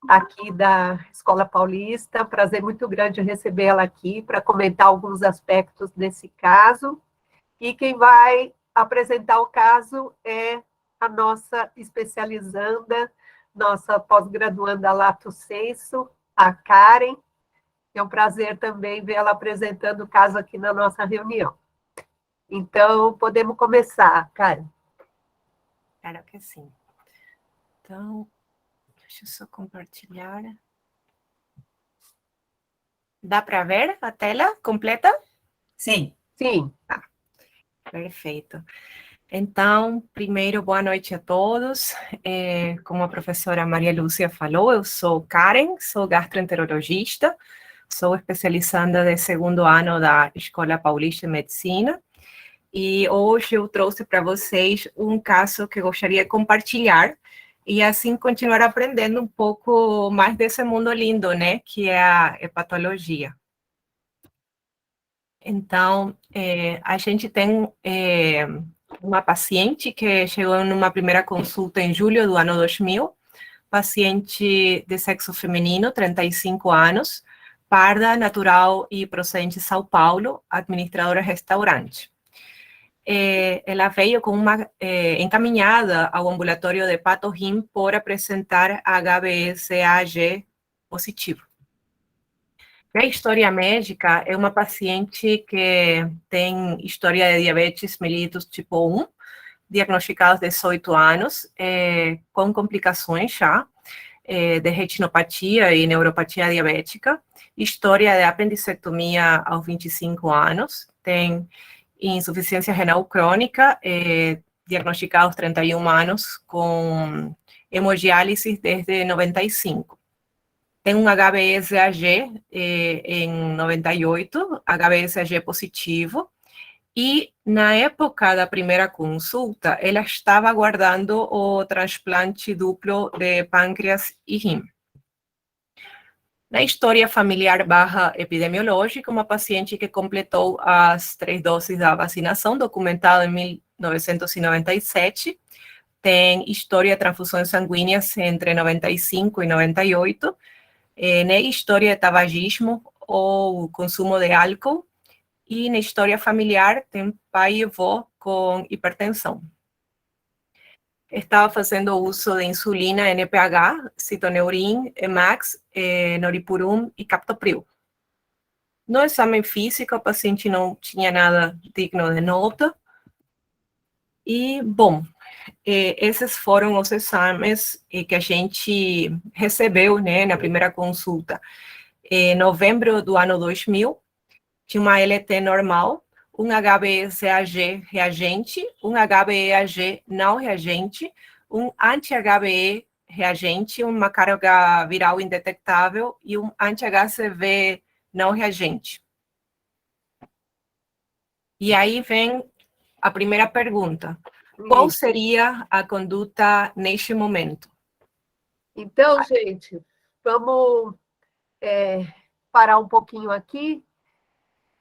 aqui da Escola Paulista. Prazer muito grande recebê-la aqui para comentar alguns aspectos desse caso. E quem vai apresentar o caso é a nossa especializanda, nossa pós-graduanda Lato Sensu, a Karen. É um prazer também vê-la apresentando o caso aqui na nossa reunião. Então, podemos começar, Karen. Claro que sim. Então, deixa eu só compartilhar. Dá para ver a tela completa? Sim. Sim. Tá. Perfeito. Então, primeiro, boa noite a todos. Como a professora Maria Lúcia falou, eu sou Karen, sou gastroenterologista, sou especializanda de segundo ano da Escola Paulista de Medicina, e hoje eu trouxe para vocês um caso que eu gostaria de compartilhar, e assim continuar aprendendo um pouco mais desse mundo lindo, né, que é a hepatologia. Então, a gente tem uma paciente que chegou numa primeira consulta em julho do ano 2000, paciente de sexo feminino, 35 anos, parda, natural e procedente de São Paulo, administradora de restaurante. Ela veio com uma encaminhada ao ambulatório de Pato Rim por apresentar HBsAg positivo. Na história médica, é uma paciente que tem história de diabetes mellitus tipo 1, diagnosticados 18 anos, com complicações já, de retinopatia e neuropatia diabética, história de apendicectomia aos 25 anos, tem insuficiência renal crônica, diagnosticada aos 31 anos, com hemodiálise desde 95. Tem um HBsAg em 98, HBsAg positivo, e na época da primeira consulta, ela estava aguardando o transplante duplo de pâncreas e rim. Na história familiar barra epidemiológica, uma paciente que completou as 3 doses da vacinação, documentada em 1997, tem história de transfusões sanguíneas entre 95 e 98, na história de tabagismo ou consumo de álcool, e na história familiar tem pai e avó com hipertensão. Estava fazendo uso de insulina NPH, citoneurin, Emax, noripurum e captopril. No exame físico, a paciente não tinha nada digno de nota. E, bom, esses foram os exames que a gente recebeu, né, na primeira consulta. Em novembro do ano 2000, tinha uma LT normal, um HBsAg reagente, um HBeAg não reagente, um anti-HBe reagente, uma carga viral indetectável e um anti-HCV não reagente. E aí vem a primeira pergunta. Qual seria a conduta neste momento? Então, gente, vamos parar um pouquinho aqui.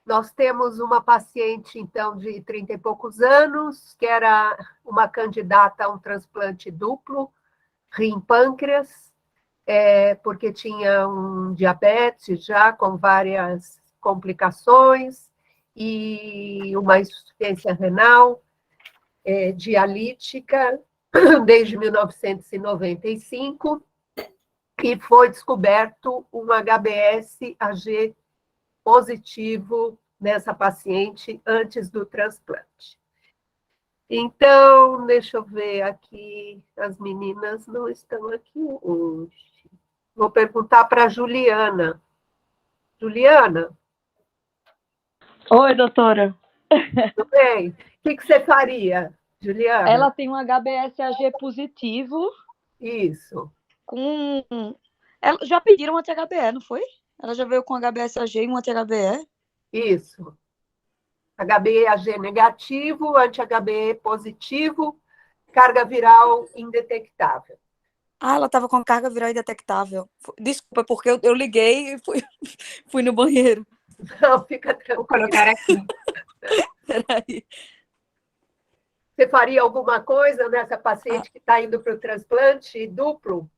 Nós temos uma paciente, então, de 30 e poucos anos, que era uma candidata a um transplante duplo, rim-pâncreas, porque tinha um diabetes já com várias complicações e uma insuficiência renal dialítica desde 1995, e foi descoberto um HBsAg positivo nessa paciente antes do transplante. Então, deixa eu ver aqui, as meninas não estão aqui hoje. Vou perguntar para a Juliana. Juliana? Oi, doutora. Tudo bem? O que você faria, Juliana? Ela tem um HBsAg positivo. Isso. Já pediram um anti-HBe, não foi? Ela já veio com HBsAg e um anti-HBe? Isso. HBeAg negativo, anti-HBe positivo, carga viral indetectável. Ah, ela estava com carga viral indetectável. Desculpa, porque eu liguei e fui no banheiro. Não, fica tranquilo. Vou colocar aqui. Peraí. Você faria alguma coisa nessa paciente que está indo para o transplante duplo?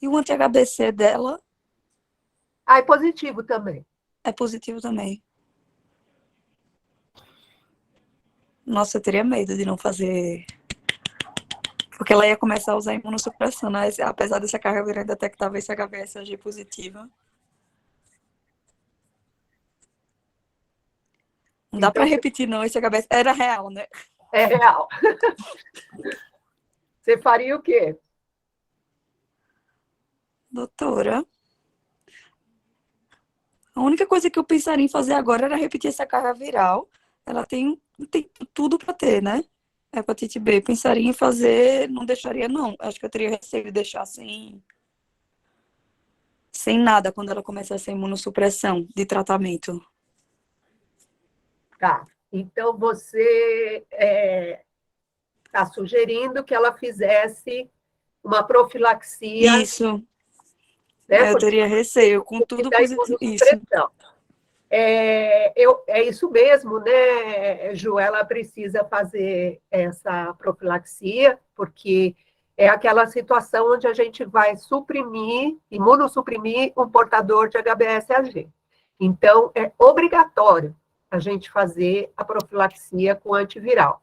E o anti-HBC dela Ah, é positivo também. é positivo também. Nossa, eu teria medo de não fazer. Porque ela ia começar a usar imunossupressão, né? Apesar dessa carga viral detectável, esse HBsAg positiva. Não dá Então, para repetir, não. Esse HBs era real, né? é real. Você faria o quê? Doutora, a única coisa que eu pensaria em fazer agora era repetir essa carga viral. Ela tem tudo para ter, né? Hepatite B. Pensaria em fazer, não deixaria, não. Acho que eu teria receio de deixar sem nada quando ela começasse a imunossupressão de tratamento. Tá. Então, você está sugerindo que ela fizesse uma profilaxia, Isso. né? Eu teria receio, com tudo Da positivo. Isso. imunossupressão. É isso mesmo, né, Ju? Ela precisa fazer essa profilaxia, porque é aquela situação onde a gente vai imunossuprimir um portador de HBsAg. Então, é obrigatório a gente fazer a profilaxia com antiviral.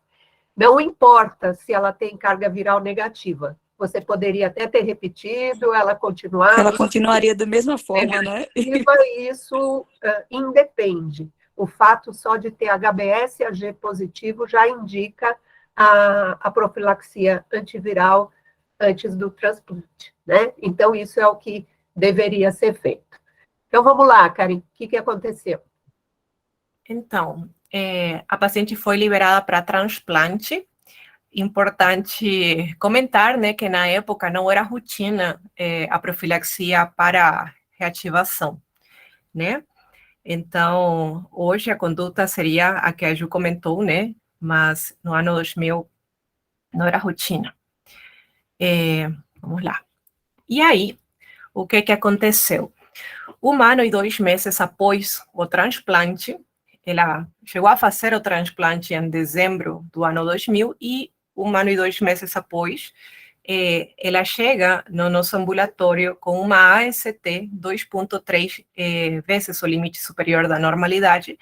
Não importa se ela tem carga viral negativa. Você poderia até ter repetido, ela continuar. Ela continuaria da mesma forma, né? Isso independe. O fato só de ter HBsAg positivo já indica a profilaxia antiviral antes do transplante, né? Então, isso é o que deveria ser feito. Então, vamos lá, Karen, o que aconteceu? Então, a paciente foi liberada para transplante. Importante comentar, né, que na época não era rotina a profilaxia para reativação, né? Então, hoje a conduta seria a que a Ju comentou, né? Mas no ano 2000 não era rotina. Vamos lá. E aí, o que aconteceu? 1 ano e 2 meses após o transplante, ela chegou a fazer o transplante em dezembro do ano 2000 e 1 ano e 2 meses após, ela chega no nosso ambulatório com uma AST 2,3 vezes o limite superior da normalidade,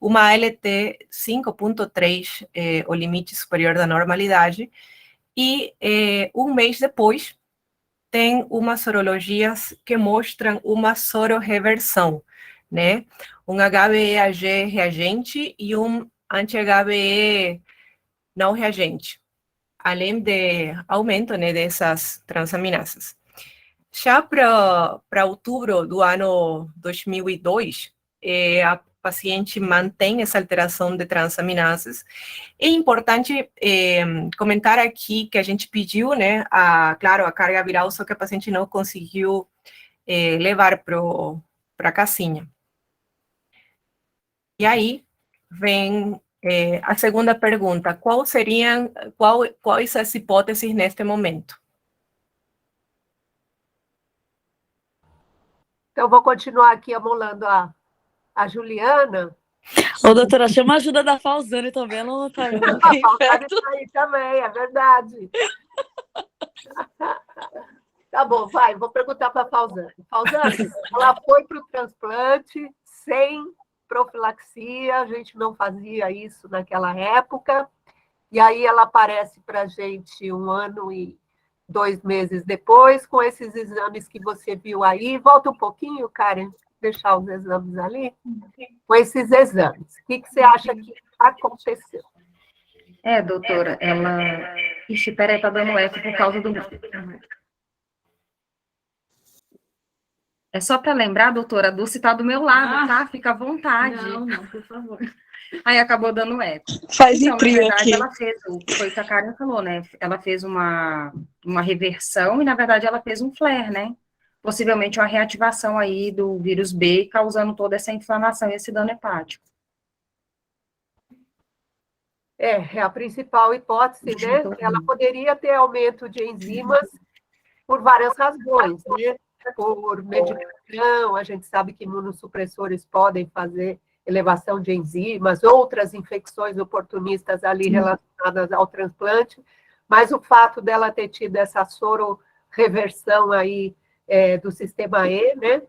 uma ALT 5,3 o limite superior da normalidade, e 1 mês depois, tem umas sorologias que mostram uma sororreversão, né? Um HBeAg reagente e um anti-HBe não reagente, além de aumento, né, dessas transaminasas. Já para outubro do ano 2002, a paciente mantém essa alteração de transaminasas. É importante comentar aqui que a gente pediu, né, claro, a carga viral, só que a paciente não conseguiu levar para a casinha. E aí vem a segunda pergunta: quais as hipóteses neste momento? Então, vou continuar aqui amolando a Juliana. Ô, doutora, chama a ajuda da Falzane também, ela não tá indo A Falzane está aí também, é verdade. Tá bom, vai, vou perguntar para a Falzane. Falzane, ela foi para o transplante sem profilaxia, a gente não fazia isso naquela época, e aí ela aparece para a gente 1 ano e 2 meses depois, com esses exames que você viu aí. Volta um pouquinho, Karen, deixar os exames ali. Com esses exames, o que você acha que aconteceu? Doutora, ela... Ixi, peraí, tá dando eco por causa do... É só para lembrar, doutora, a Dulce tá do meu lado, tá? Fica à vontade. Não, por favor. Aí acabou dando eco. Faz Então, em trio na verdade, aqui. ela fez, foi o que a Karen falou, né? Ela fez uma reversão e, na verdade, ela fez um flare, né? Possivelmente uma reativação aí do vírus B, causando toda essa inflamação e esse dano hepático. É a principal hipótese, né? Ela poderia ter aumento de enzimas por várias razões, né? Por medicação, a gente sabe que imunossupressores podem fazer elevação de enzimas, outras infecções oportunistas ali relacionadas ao transplante, mas o fato dela ter tido essa sororreversão aí do sistema E, né,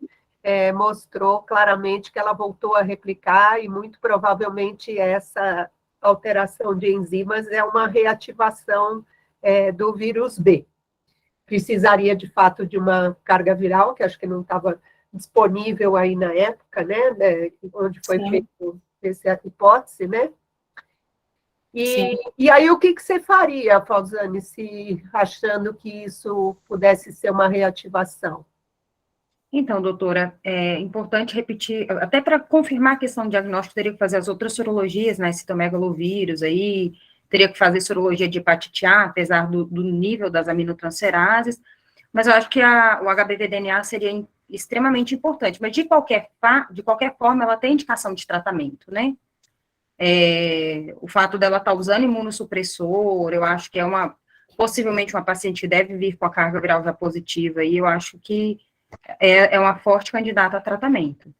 mostrou claramente que ela voltou a replicar e muito provavelmente essa alteração de enzimas é uma reativação do vírus B. Precisaria, de fato, de uma carga viral, que acho que não estava disponível aí na época, né, onde foi feita essa hipótese, né? E aí, o que você faria, Falzani, se achando que isso pudesse ser uma reativação? Então, doutora, é importante repetir, até para confirmar a questão do diagnóstico, teria que fazer as outras sorologias, né, citomegalovírus aí, teria que fazer sorologia de hepatite A, apesar do nível das aminotransferases, mas eu acho que o HBV-DNA seria extremamente importante, mas de qualquer forma, ela tem indicação de tratamento, né? O fato dela estar usando imunossupressor, eu acho que possivelmente uma paciente que deve vir com a carga viral já positiva, e eu acho que é uma forte candidata a tratamento.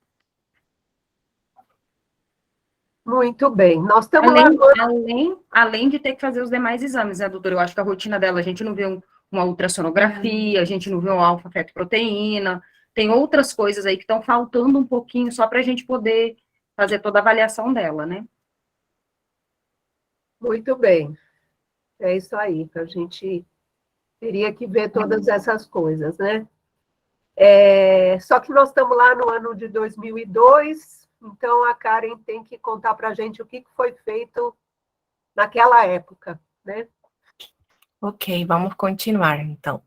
Muito bem. Nós estamos lá agora... além de ter que fazer os demais exames, né, doutora? Eu acho que a rotina dela, a gente não vê uma ultrassonografia, a gente não vê uma alfa-fetoproteína, tem outras coisas aí que estão faltando um pouquinho só para a gente poder fazer toda a avaliação dela, né? Muito bem. É isso aí, a gente teria que ver todas essas coisas, né? Só que nós estamos lá no ano de 2002, então a Karen tem que contar para a gente o que foi feito naquela época, né? Ok, vamos continuar, então.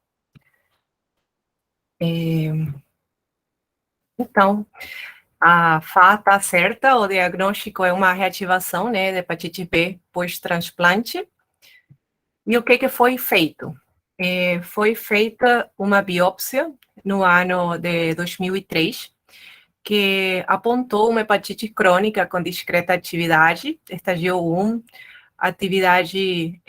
Então, a FA está certa, o diagnóstico é uma reativação, né, de hepatite B pós-transplante. E o que foi feito? Foi feita uma biópsia no ano de 2003, que apontou uma hepatite crônica com discreta atividade, estadio 1, atividade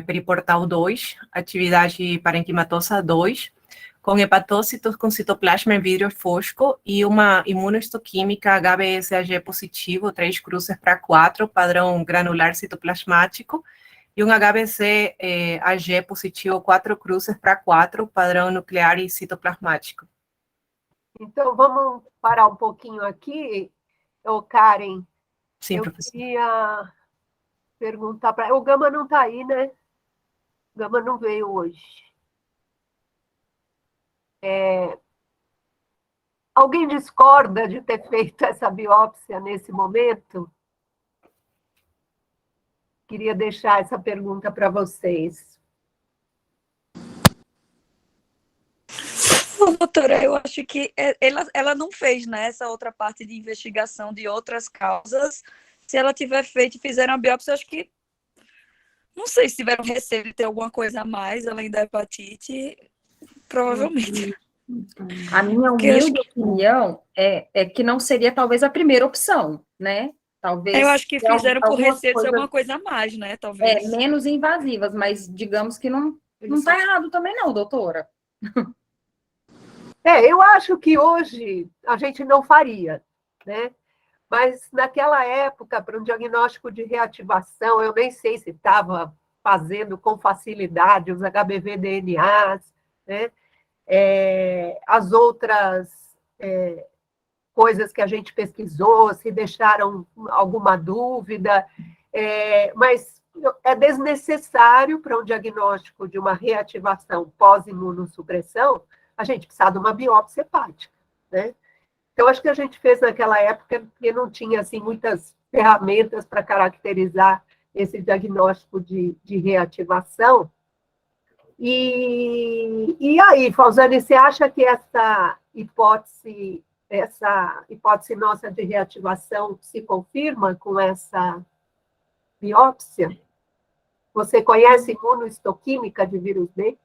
periportal 2, atividade parenquimatosa 2, com hepatócitos com citoplasma em vidro fosco e uma imunohistoquímica HBsAg positivo, 3 cruzes para 4, padrão granular citoplasmático, e um HBsAg positivo, 4 cruzes para 4, padrão nuclear e citoplasmático. Então, vamos parar um pouquinho aqui. Karen, Sim, eu professor. queria perguntar para... O Gama não está aí, né? O Gama não veio hoje. Alguém discorda de ter feito essa biópsia nesse momento? Queria deixar essa pergunta para vocês. Doutora, eu acho que ela não fez, né, essa outra parte de investigação de outras causas. Se ela tiver feito e fizeram a biópsia, eu acho que... Não sei se tiveram receio de ter alguma coisa a mais, além da hepatite. Provavelmente. A minha humilde opinião é que não seria, talvez, a primeira opção, né? Talvez... Eu acho que fizeram por receio de ser coisas, alguma coisa a mais, né? Talvez. menos invasivas, mas digamos que não está errado também não, doutora. Eu acho que hoje a gente não faria, né? Mas naquela época, para um diagnóstico de reativação, eu nem sei se estava fazendo com facilidade os HBV-DNAs, né? As outras coisas que a gente pesquisou, se deixaram alguma dúvida, mas é desnecessário para um diagnóstico de uma reativação pós-imunossupressão a gente precisar de uma biópsia hepática, né? Então, acho que a gente fez naquela época porque não tinha, assim, muitas ferramentas para caracterizar esse diagnóstico de reativação. E aí, Falzani, você acha que essa hipótese nossa de reativação se confirma com essa biópsia? Você conhece imunohistoquímica de vírus B?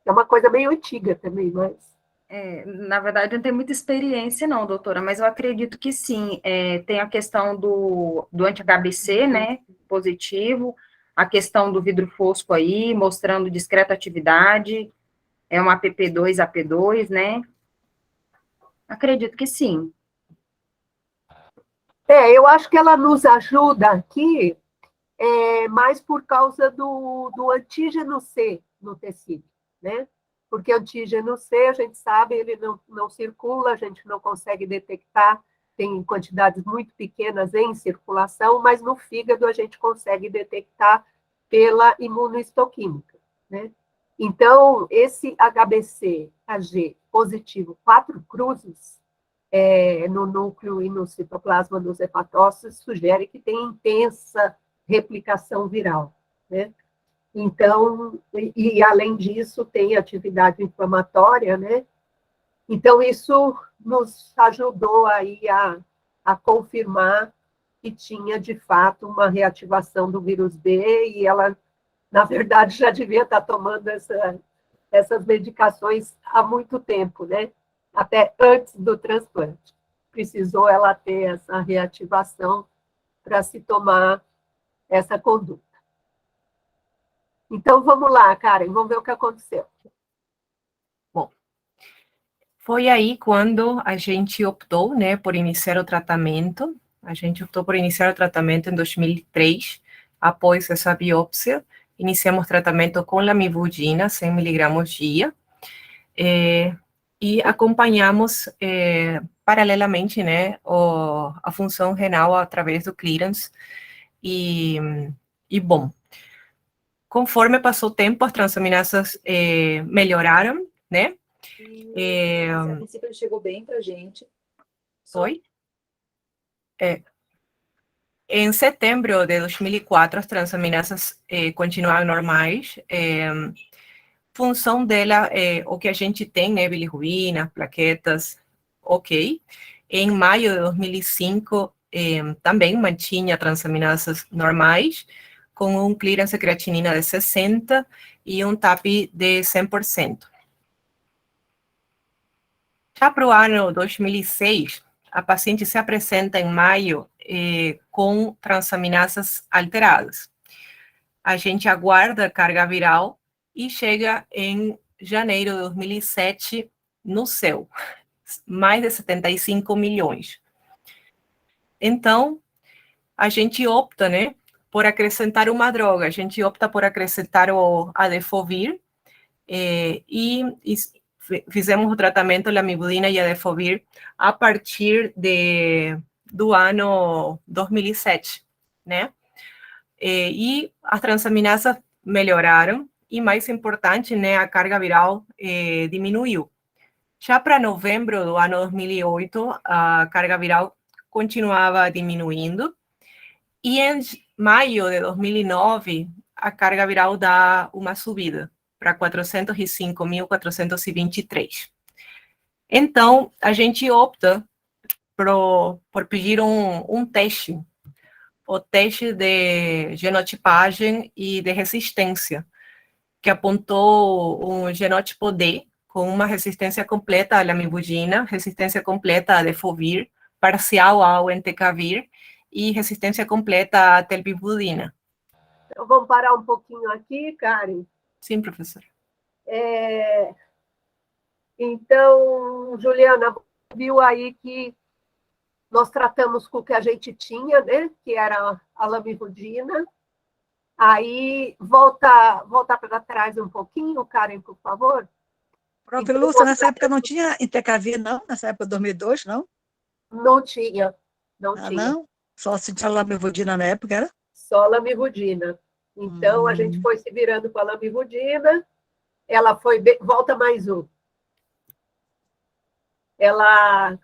É uma coisa meio antiga também, mas... Na verdade, eu não tenho muita experiência, não, doutora, mas eu acredito que sim. Tem a questão do anti-HBC, né, positivo, a questão do vidro fosco aí, mostrando discreta atividade, é uma PP2, AP2, né? Acredito que sim. Eu acho que ela nos ajuda aqui mais por causa do antígeno C no tecido, né? porque antígeno C, a gente sabe, ele não circula, a gente não consegue detectar, tem quantidades muito pequenas em circulação, mas no fígado a gente consegue detectar pela imunohistoquímica, né? Então, esse HBC-AG positivo 4 cruzes no núcleo e no citoplasma dos hepatócitos sugere que tem intensa replicação viral, né? Então, e além disso, tem atividade inflamatória, né? Então, isso nos ajudou aí a confirmar que tinha, de fato, uma reativação do vírus B, e ela, na verdade, já devia estar tomando essas medicações há muito tempo, né? Até antes do transplante. Precisou ela ter essa reativação para se tomar essa conduta. Então, vamos lá, Karen, vamos ver o que aconteceu. Bom, foi aí quando a gente optou, né, por iniciar o tratamento. A gente optou por iniciar o tratamento em 2003, após essa biópsia. Iniciamos tratamento com lamivudina, 100 miligramas dia, e acompanhamos paralelamente, né, a função renal através do clearance. E bom, conforme passou o tempo, as transaminasas melhoraram, né? A princípio ele chegou bem pra gente. Foi? Em setembro de 2004, as transaminasas continuaram normais. Função dela, o que a gente tem, né, bilirrubina, plaquetas, ok. Em maio de 2005, também mantinha transaminasas normais, com um clearance creatinina de 60 e um TAP de 100%. Já para o ano 2006, a paciente se apresenta em maio com transaminasas alteradas. A gente aguarda a carga viral e chega em janeiro de 2007 no céu, mais de 75 milhões. Então, a gente opta, né, por acrescentar uma droga. A gente opta por acrescentar o Adefovir e fizemos o tratamento lamivudina e Adefovir a partir do ano 2007, né? E as transaminasas melhoraram e, mais importante, né, a carga viral diminuiu. Já para novembro do ano 2008, a carga viral continuava diminuindo, e em maio de 2009, a carga viral dá uma subida para 405.423. Então, a gente opta por pedir um teste, o teste de genotipagem e de resistência, que apontou um genótipo D, com uma resistência completa à lamivudina, resistência completa a Adefovir, parcial ao entecavir e resistência completa à telbivudina. Então, vamos parar um pouquinho aqui, Karen. Sim, professora. Então, Juliana, viu aí que nós tratamos com o que a gente tinha, né, que era a lamivudina. Aí, volta para trás um pouquinho, Karen, por favor. Prof. Lúcia, nessa época não tinha Entecavir, não? Nessa época de 2002, não? Não tinha, não Ah, tinha. não? Só se tinha lamivudina na época, era? Só lamivudina. Então, a gente foi se virando com a lamivudina, ela foi bem... Volta mais um. Ela,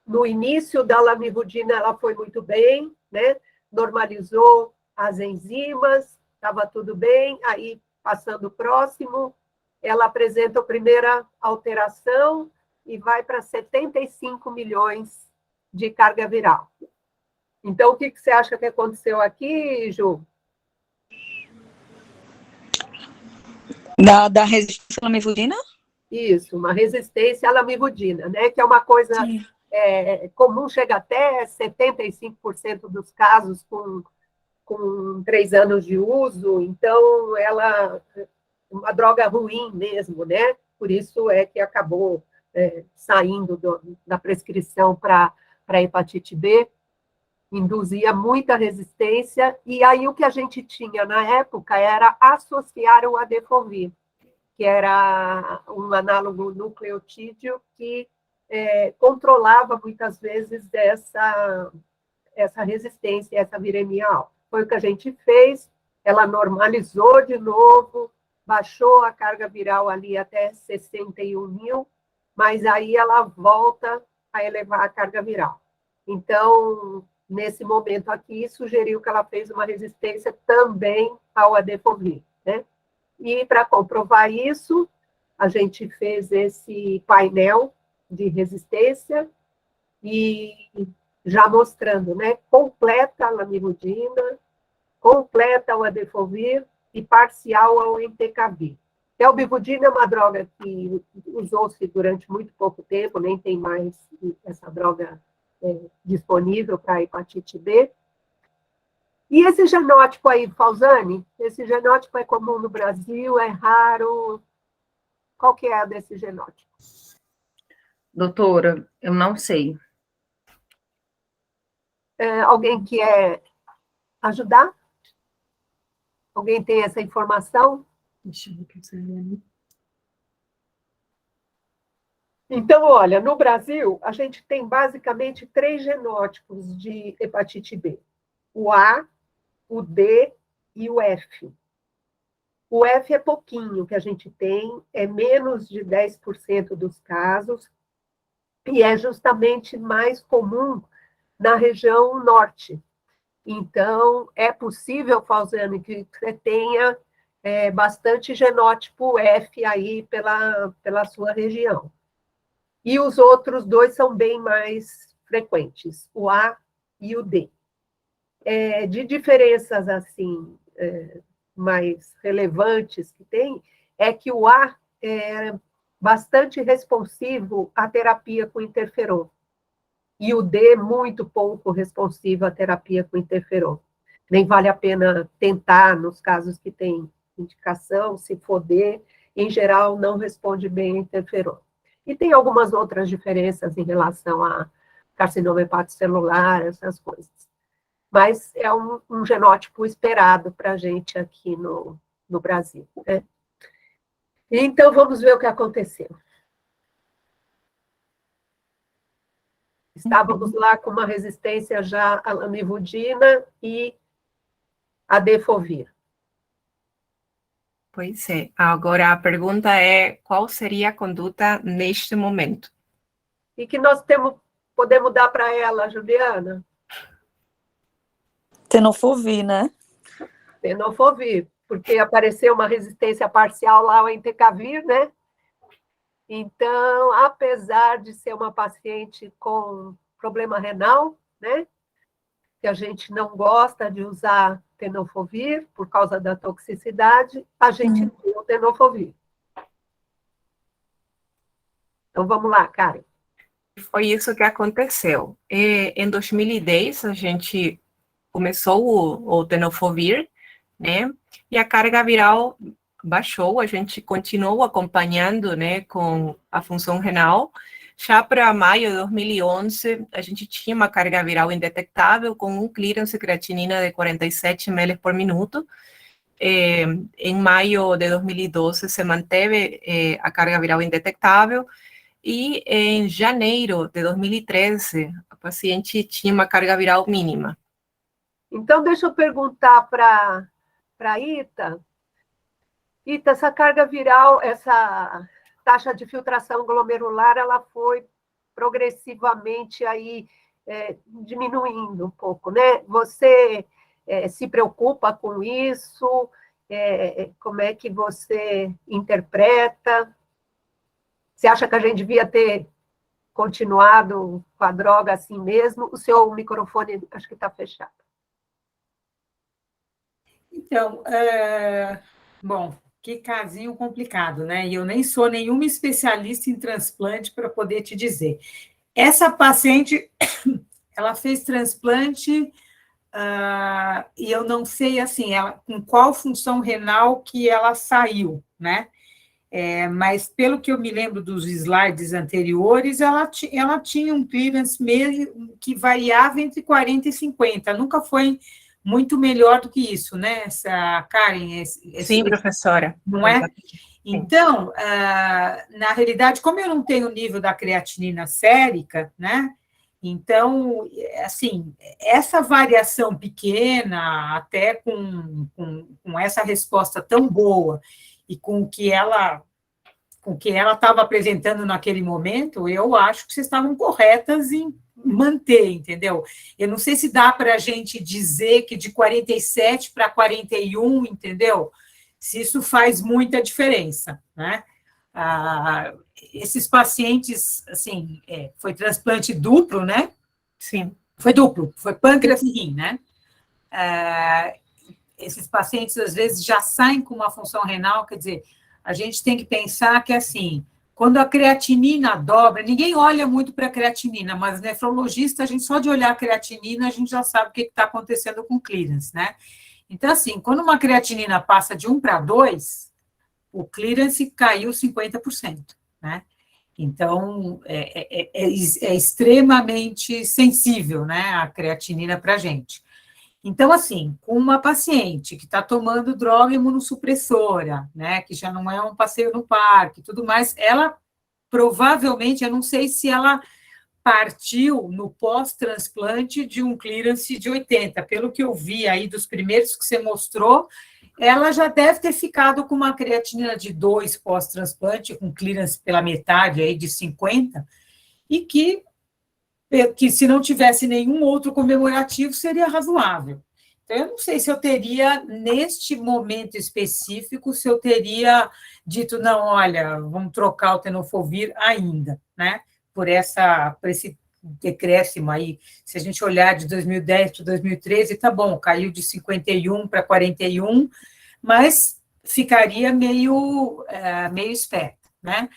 no início da lamivudina, ela foi muito bem, né? Normalizou as enzimas, estava tudo bem, aí, passando o próximo, ela apresenta a primeira alteração e vai para 75 milhões de carga viral. Então, o que você acha que aconteceu aqui, Ju? Da resistência à lamivudina? Isso, uma resistência à lamivudina, né? Que é uma coisa comum, chega até 75% dos casos com 3 anos de uso, então ela é uma droga ruim mesmo, né? Por isso é que acabou saindo da prescrição para hepatite B, induzia muita resistência, e aí o que a gente tinha na época era associar o Adefovir. que era um análogo nucleotídeo que controlava muitas vezes essa resistência, essa viremia alta. Foi o que a gente fez, ela normalizou de novo, baixou a carga viral ali até 61 mil, mas aí ela volta a elevar a carga viral. Então, nesse momento aqui, sugeriu que ela fez uma resistência também ao Adefovir, né? E para comprovar isso, a gente fez esse painel de resistência e já mostrando, né? Completa a lamivudina, completa o Adefovir e parcial ao entecavir. A albivudina é uma droga que usou-se durante muito pouco tempo, nem tem mais essa droga disponível para hepatite B. E esse genótipo aí, Falzani, esse genótipo é comum no Brasil, é raro. Qual que é a desse genótipo? Doutora, eu não sei. Alguém quer ajudar? Alguém tem essa informação? Deixa eu ver o que você lembra. Então, olha, no Brasil, a gente tem basicamente 3 genótipos de hepatite B. O A, o D e o F. O F é pouquinho que a gente tem, é menos de 10% dos casos, e é justamente mais comum na região norte. Então, é possível, Falzani, que você tenha bastante genótipo F aí pela sua região. E os outros 2 são bem mais frequentes, o A e o D. De diferenças, assim, mais relevantes que tem, é que o A é bastante responsivo à terapia com interferon, e o D muito pouco responsivo à terapia com interferon. Nem vale a pena tentar nos casos que tem indicação, se for D, em geral não responde bem a interferon. E tem algumas outras diferenças em relação a carcinoma hepatocelular, essas coisas. Mas é um genótipo esperado para a gente aqui no Brasil, né? Então, vamos ver o que aconteceu. Estávamos lá com uma resistência já à lamivudina e a Adefovir. Pois é. Agora, a pergunta é, qual seria a conduta neste momento? E que nós podemos dar para ela, Juliana? Tenofovir, né? Tenofovir, porque apareceu uma resistência parcial lá ao entecavir, né? Então, apesar de ser uma paciente com problema renal, né? Que a gente não gosta de usar tenofovir por causa da toxicidade, a gente deu tenofovir. Então, vamos lá, Karen. Foi isso que aconteceu. Em 2010, a gente começou o tenofovir, né? E a carga viral baixou, a gente continuou acompanhando, né, com a função renal. Já para maio de 2011, a gente tinha uma carga viral indetectável com um clearance creatinina de 47 ml por minuto. Em maio de 2012 se manteve a carga viral indetectável e em janeiro de 2013 a paciente tinha uma carga viral mínima. Então, deixa eu perguntar para a Ita. Ita, essa carga viral, essa taxa de filtração glomerular, ela foi progressivamente aí diminuindo um pouco, né? Você se preocupa com isso? Como é que você interpreta? Você acha que a gente devia ter continuado com a droga assim mesmo? O seu microfone, acho que está fechado. Então, bom, que casinho complicado, né? E eu nem sou nenhuma especialista em transplante para poder te dizer. Essa paciente, ela fez transplante e eu não sei, assim, com qual função renal que ela saiu, né? Mas, pelo que eu me lembro dos slides anteriores, ela tinha um clearance meio que variava entre 40 e 50, nunca foi muito melhor do que isso, né, Karen? Sim, professora. Não é? Então, na realidade, como eu não tenho o nível da creatinina sérica, né? Então, assim, essa variação pequena, até com essa resposta tão boa e com o que ela estava apresentando naquele momento, eu acho que vocês estavam corretas em manter, entendeu? Eu não sei se dá para a gente dizer que de 47 para 41, entendeu? Se isso faz muita diferença, né? Esses pacientes, assim, foi transplante duplo, né? Sim. Foi duplo, foi pâncreas e rim, né? Esses pacientes, às vezes, já saem com uma função renal, quer dizer, a gente tem que pensar que, assim, quando a creatinina dobra, ninguém olha muito para a creatinina, mas nefrologista, a gente só de olhar a creatinina, a gente já sabe o que está acontecendo com o clearance, né? Então, assim, quando uma creatinina passa de 1 para 2, o clearance caiu 50%, né? Então, é extremamente sensível, né, a creatinina para a gente. Então, assim, com uma paciente que está tomando droga imunossupressora, né, que já não é um passeio no parque, tudo mais, ela provavelmente, eu não sei se ela partiu no pós-transplante de um clearance de 80, pelo que eu vi aí dos primeiros que você mostrou, ela já deve ter ficado com uma creatinina de 2 pós-transplante, com clearance pela metade aí de 50, e que se não tivesse nenhum outro comemorativo, seria razoável. Então, eu não sei se eu teria, neste momento específico, se eu teria dito, não, olha, vamos trocar o tenofovir ainda, né? Por esse decréscimo aí. Se a gente olhar de 2010 para 2013, tá bom, caiu de 51 para 41, mas ficaria meio esperto, né?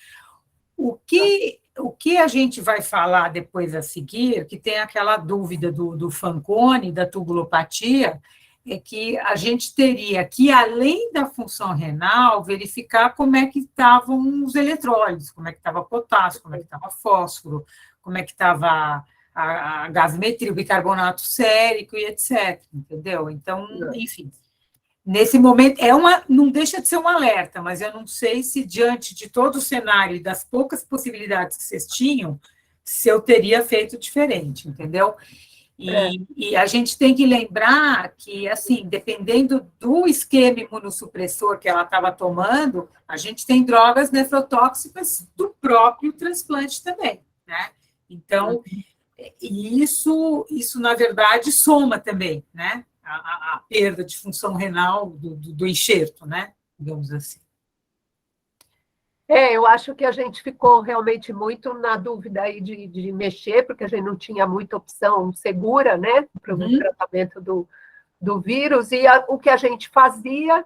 O que a gente vai falar depois a seguir, que tem aquela dúvida do Fanconi, da tubulopatia, é que a gente teria que, além da função renal, verificar como é que estavam os eletrólitos, como é que estava potássio, como é que estava fósforo, como é que estava a gasometria, o bicarbonato sérico e etc. Entendeu? Então, enfim. Nesse momento, não deixa de ser um alerta, mas eu não sei se, diante de todo o cenário e das poucas possibilidades que vocês tinham, se eu teria feito diferente, entendeu? E a gente tem que lembrar que, assim, dependendo do esquema imunossupressor que ela estava tomando, a gente tem drogas nefrotóxicas do próprio transplante também, né? Então, isso na verdade, soma também, né? A perda de função renal do enxerto, né? Digamos assim. Eu acho que a gente ficou realmente muito na dúvida aí de mexer, porque a gente não tinha muita opção segura, né, para o tratamento do vírus, e o que a gente fazia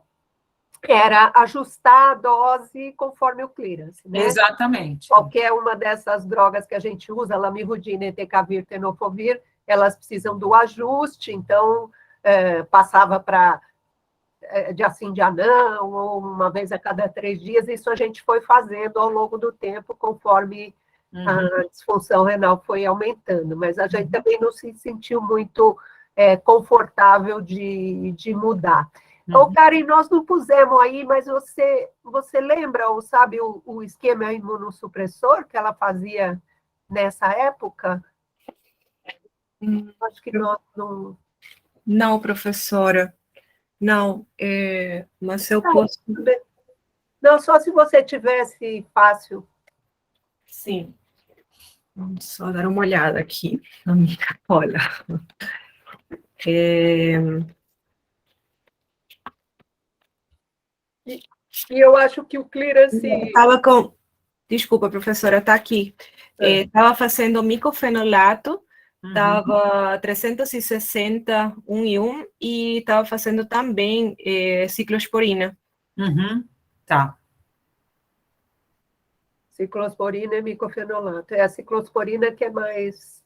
era ajustar a dose conforme o clearance, né? Exatamente. Qualquer uma dessas drogas que a gente usa, lamivudina, entecavir, tenofovir, elas precisam do ajuste, então passava para dia sim, dia não, ou uma vez a cada 3 dias, isso a gente foi fazendo ao longo do tempo, conforme a disfunção renal foi aumentando, mas a gente também não se sentiu muito confortável de mudar. Então, Karen, nós não pusemos aí, mas você lembra ou sabe o esquema imunossupressor que ela fazia nessa época? Acho que nós não... Não, professora. Não, mas eu posso... Não, só se você tivesse fácil. Sim. Vamos só dar uma olhada aqui na minha cola. E eu acho que o clearance... Desculpa, professora, está aqui. Estava fazendo micofenolato, estava 360, 1 e 1, e estava fazendo também ciclosporina. Tá. Ciclosporina e micofenolato. É a ciclosporina que é mais...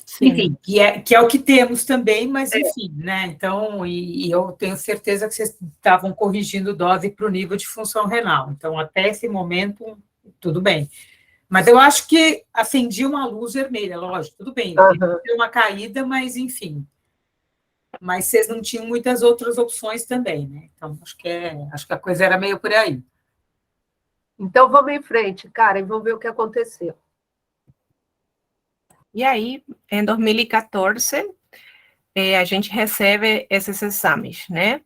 Sim. Enfim, que é o que temos também, mas enfim, né? Então, e eu tenho certeza que vocês estavam corrigindo dose para o nível de função renal. Então, até esse momento, tudo bem. Mas eu acho que acendia uma luz vermelha, lógico, tudo bem. Teve uma caída, mas enfim. mas vocês não tinham muitas outras opções também, né? Então, acho que a coisa era meio por aí. Então, vamos em frente, Karen, vamos ver o que aconteceu. E aí, em 2014, a gente recebe esses exames, né?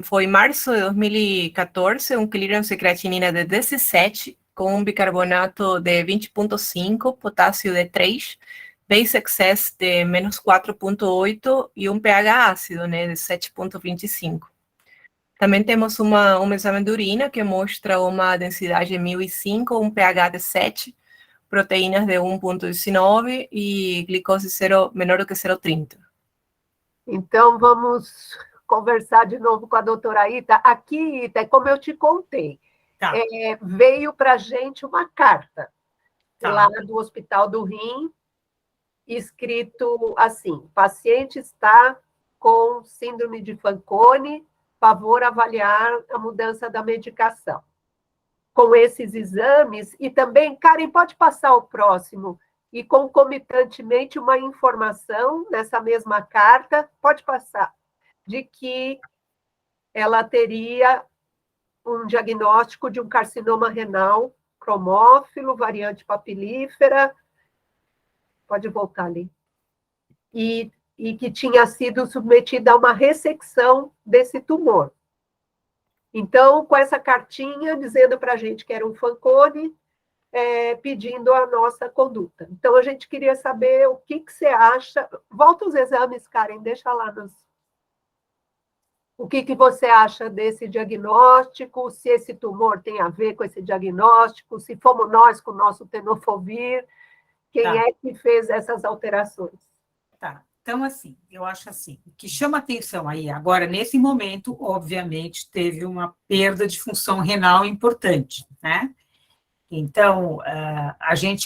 Foi em março de 2014, um clearance de creatinina de 17, com um bicarbonato de 20,5, potássio de 3, base excess de menos 4,8 e um pH ácido, né, de 7,25. Também temos um exame de urina que mostra uma densidade de 1005, um pH de 7, proteínas de 1,19 e glicose menor do que 0,30. Então, vamos conversar de novo com a doutora Ita. Aqui, Ita, como eu te contei, Tá. Veio para a gente uma carta lá Tá. do Hospital do Rim, escrito assim: paciente está com síndrome de Fanconi, favor avaliar a mudança da medicação. Com esses exames, e também, Karen, pode passar o próximo, e concomitantemente uma informação nessa mesma carta, pode passar, de que ela teria um diagnóstico de um carcinoma renal cromófilo, variante papilífera, pode voltar ali, e que tinha sido submetida a uma ressecção desse tumor. Então, com essa cartinha dizendo para a gente que era um Fanconi, pedindo a nossa conduta. Então, a gente queria saber o que você acha. Volta os exames, Karen, deixa lá nos... O que você acha desse diagnóstico, se esse tumor tem a ver com esse diagnóstico, se fomos nós com o nosso tenofovir, quem é que fez essas alterações? Tá. Então, assim, eu acho assim, o que chama atenção aí, agora, nesse momento, obviamente, teve uma perda de função renal importante, né? Então,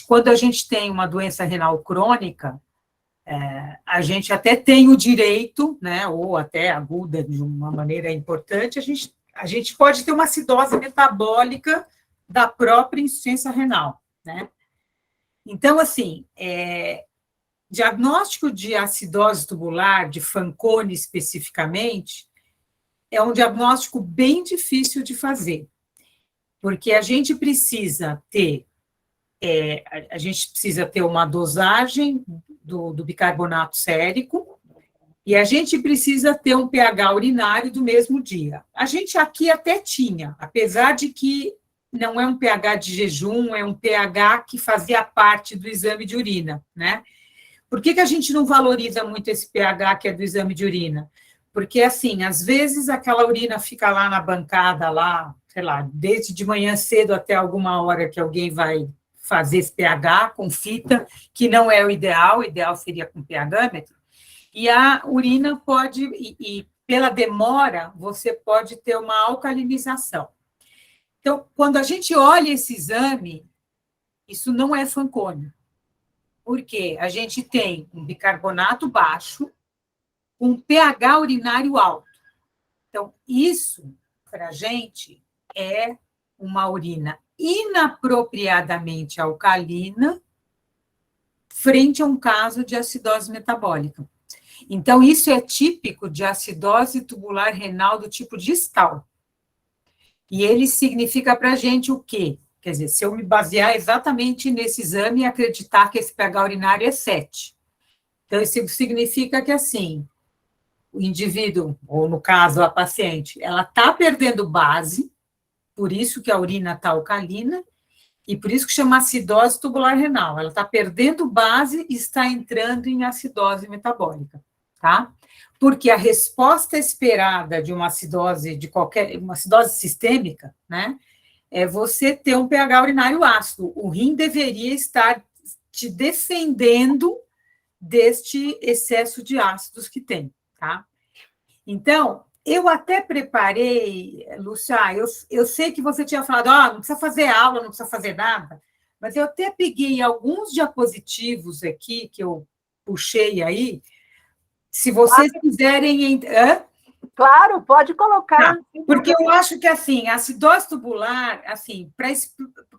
quando a gente tem uma doença renal crônica, a gente até tem o direito, né, ou até aguda de uma maneira importante, a gente pode ter uma acidose metabólica da própria insuficiência renal, né? Então, assim, diagnóstico de acidose tubular, de Fanconi especificamente, é um diagnóstico bem difícil de fazer, porque a gente precisa ter uma dosagem do bicarbonato sérico e a gente precisa ter um pH urinário do mesmo dia. A gente aqui até tinha, apesar de que não é um pH de jejum, é um pH que fazia parte do exame de urina, né? Por que a gente não valoriza muito esse pH que é do exame de urina? Porque, assim, às vezes aquela urina fica lá na bancada, lá, sei lá, desde de manhã cedo até alguma hora que alguém vai fazer esse pH com fita, que não é o ideal seria com pH-metro, e a urina pode, e pela demora, você pode ter uma alcalinização. Então, quando a gente olha esse exame, isso não é Fanconi, porque a gente tem um bicarbonato baixo, um pH urinário alto. Então, isso, para a gente, é uma urina inapropriadamente alcalina frente a um caso de acidose metabólica. Então, isso é típico de acidose tubular renal do tipo distal. E ele significa para a gente o quê? Quer dizer, se eu me basear exatamente nesse exame e acreditar que esse pH urinário é 7. Então, isso significa que, assim, o indivíduo, ou no caso, a paciente, ela está perdendo base, por isso que a urina está alcalina, e por isso que chama acidose tubular renal. Ela está perdendo base e está entrando em acidose metabólica, tá? Porque a resposta esperada de uma acidose, uma acidose sistêmica, né, é você ter um pH urinário ácido. O rim deveria estar te defendendo deste excesso de ácidos que tem, tá? Então, eu até preparei, Lúcia, eu sei que você tinha falado, não precisa fazer aula, não precisa fazer nada, mas eu até peguei alguns diapositivos aqui, que eu puxei aí, se vocês quiserem... Claro, pode colocar. Porque eu acho que, assim, a acidose tubular, assim,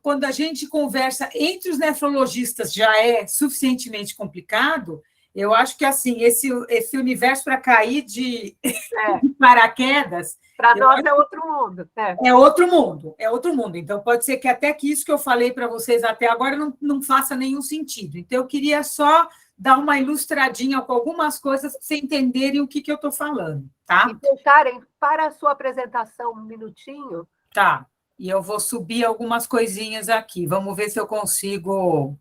quando a gente conversa entre os nefrologistas já é suficientemente complicado, Eu acho que, assim, esse universo para cair de É, paraquedas para eu nós é outro mundo. É. é outro mundo, é outro mundo. Então, pode ser que até que isso que eu falei para vocês até agora não faça nenhum sentido. Então, eu queria só dar uma ilustradinha com algumas coisas para vocês entenderem o que eu estou falando, tá? E deixarem para a sua apresentação um minutinho. Tá. E eu vou subir algumas coisinhas aqui. Vamos ver se eu consigo.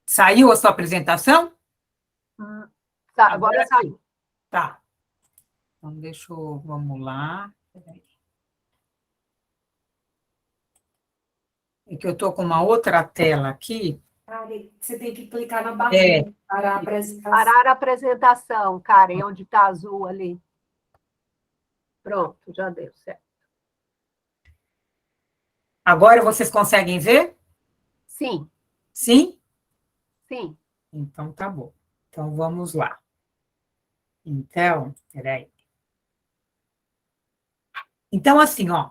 Saiu a sua apresentação? Tá, agora saiu. Tá. Então, vamos lá. É que eu estou com uma outra tela aqui. Você tem que clicar na barrinha para a apresentação. Parar a apresentação, Karen, onde está azul ali. Pronto, já deu certo. Agora vocês conseguem ver? Sim, Sim? sim. Então, tá bom. Então, vamos lá. Então, peraí. Então, assim, ó,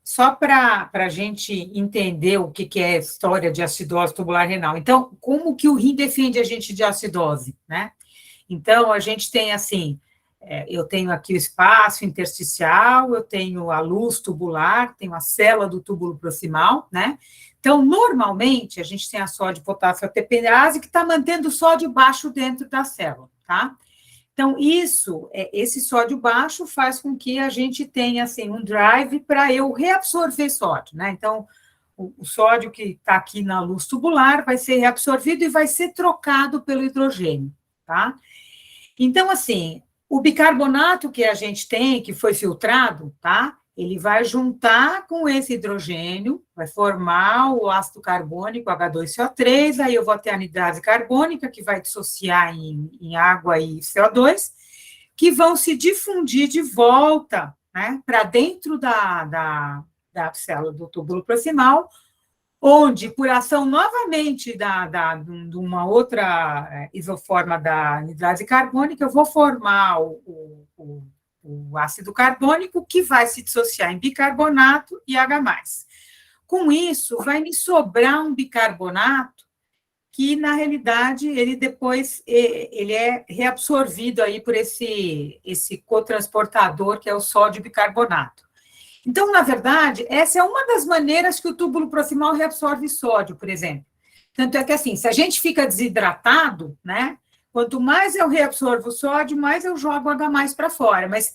só para a gente entender o que é história de acidose tubular renal. Então, como que o rim defende a gente de acidose, né? Então, a gente tem, assim, eu tenho aqui o espaço intersticial, eu tenho a luz tubular, tenho a célula do túbulo proximal, né? Então, normalmente, a gente tem a sódio, potássio, ATPase, que está mantendo o sódio baixo dentro da célula, tá? Então, esse sódio baixo faz com que a gente tenha, assim, um drive para eu reabsorver sódio, né? Então, o sódio que está aqui na luz tubular vai ser reabsorvido e vai ser trocado pelo hidrogênio, tá? Então, assim, o bicarbonato que a gente tem, que foi filtrado, tá? Ele vai juntar com esse hidrogênio, vai formar o ácido carbônico, H2CO3, aí eu vou ter a anidrase carbônica, que vai dissociar em água e CO2, que vão se difundir de volta, né, para dentro da célula do túbulo proximal, onde, por ação novamente de uma outra isoforma da anidrase carbônica, eu vou formar o ácido carbônico, que vai se dissociar em bicarbonato e H+. Com isso, vai me sobrar um bicarbonato que, na realidade, ele depois ele é reabsorvido aí por esse cotransportador, que é o sódio bicarbonato. Então, na verdade, essa é uma das maneiras que o túbulo proximal reabsorve sódio, por exemplo. Tanto é que, assim, se a gente fica desidratado, né, quanto mais eu reabsorvo sódio, mais eu jogo H+ para fora. Mas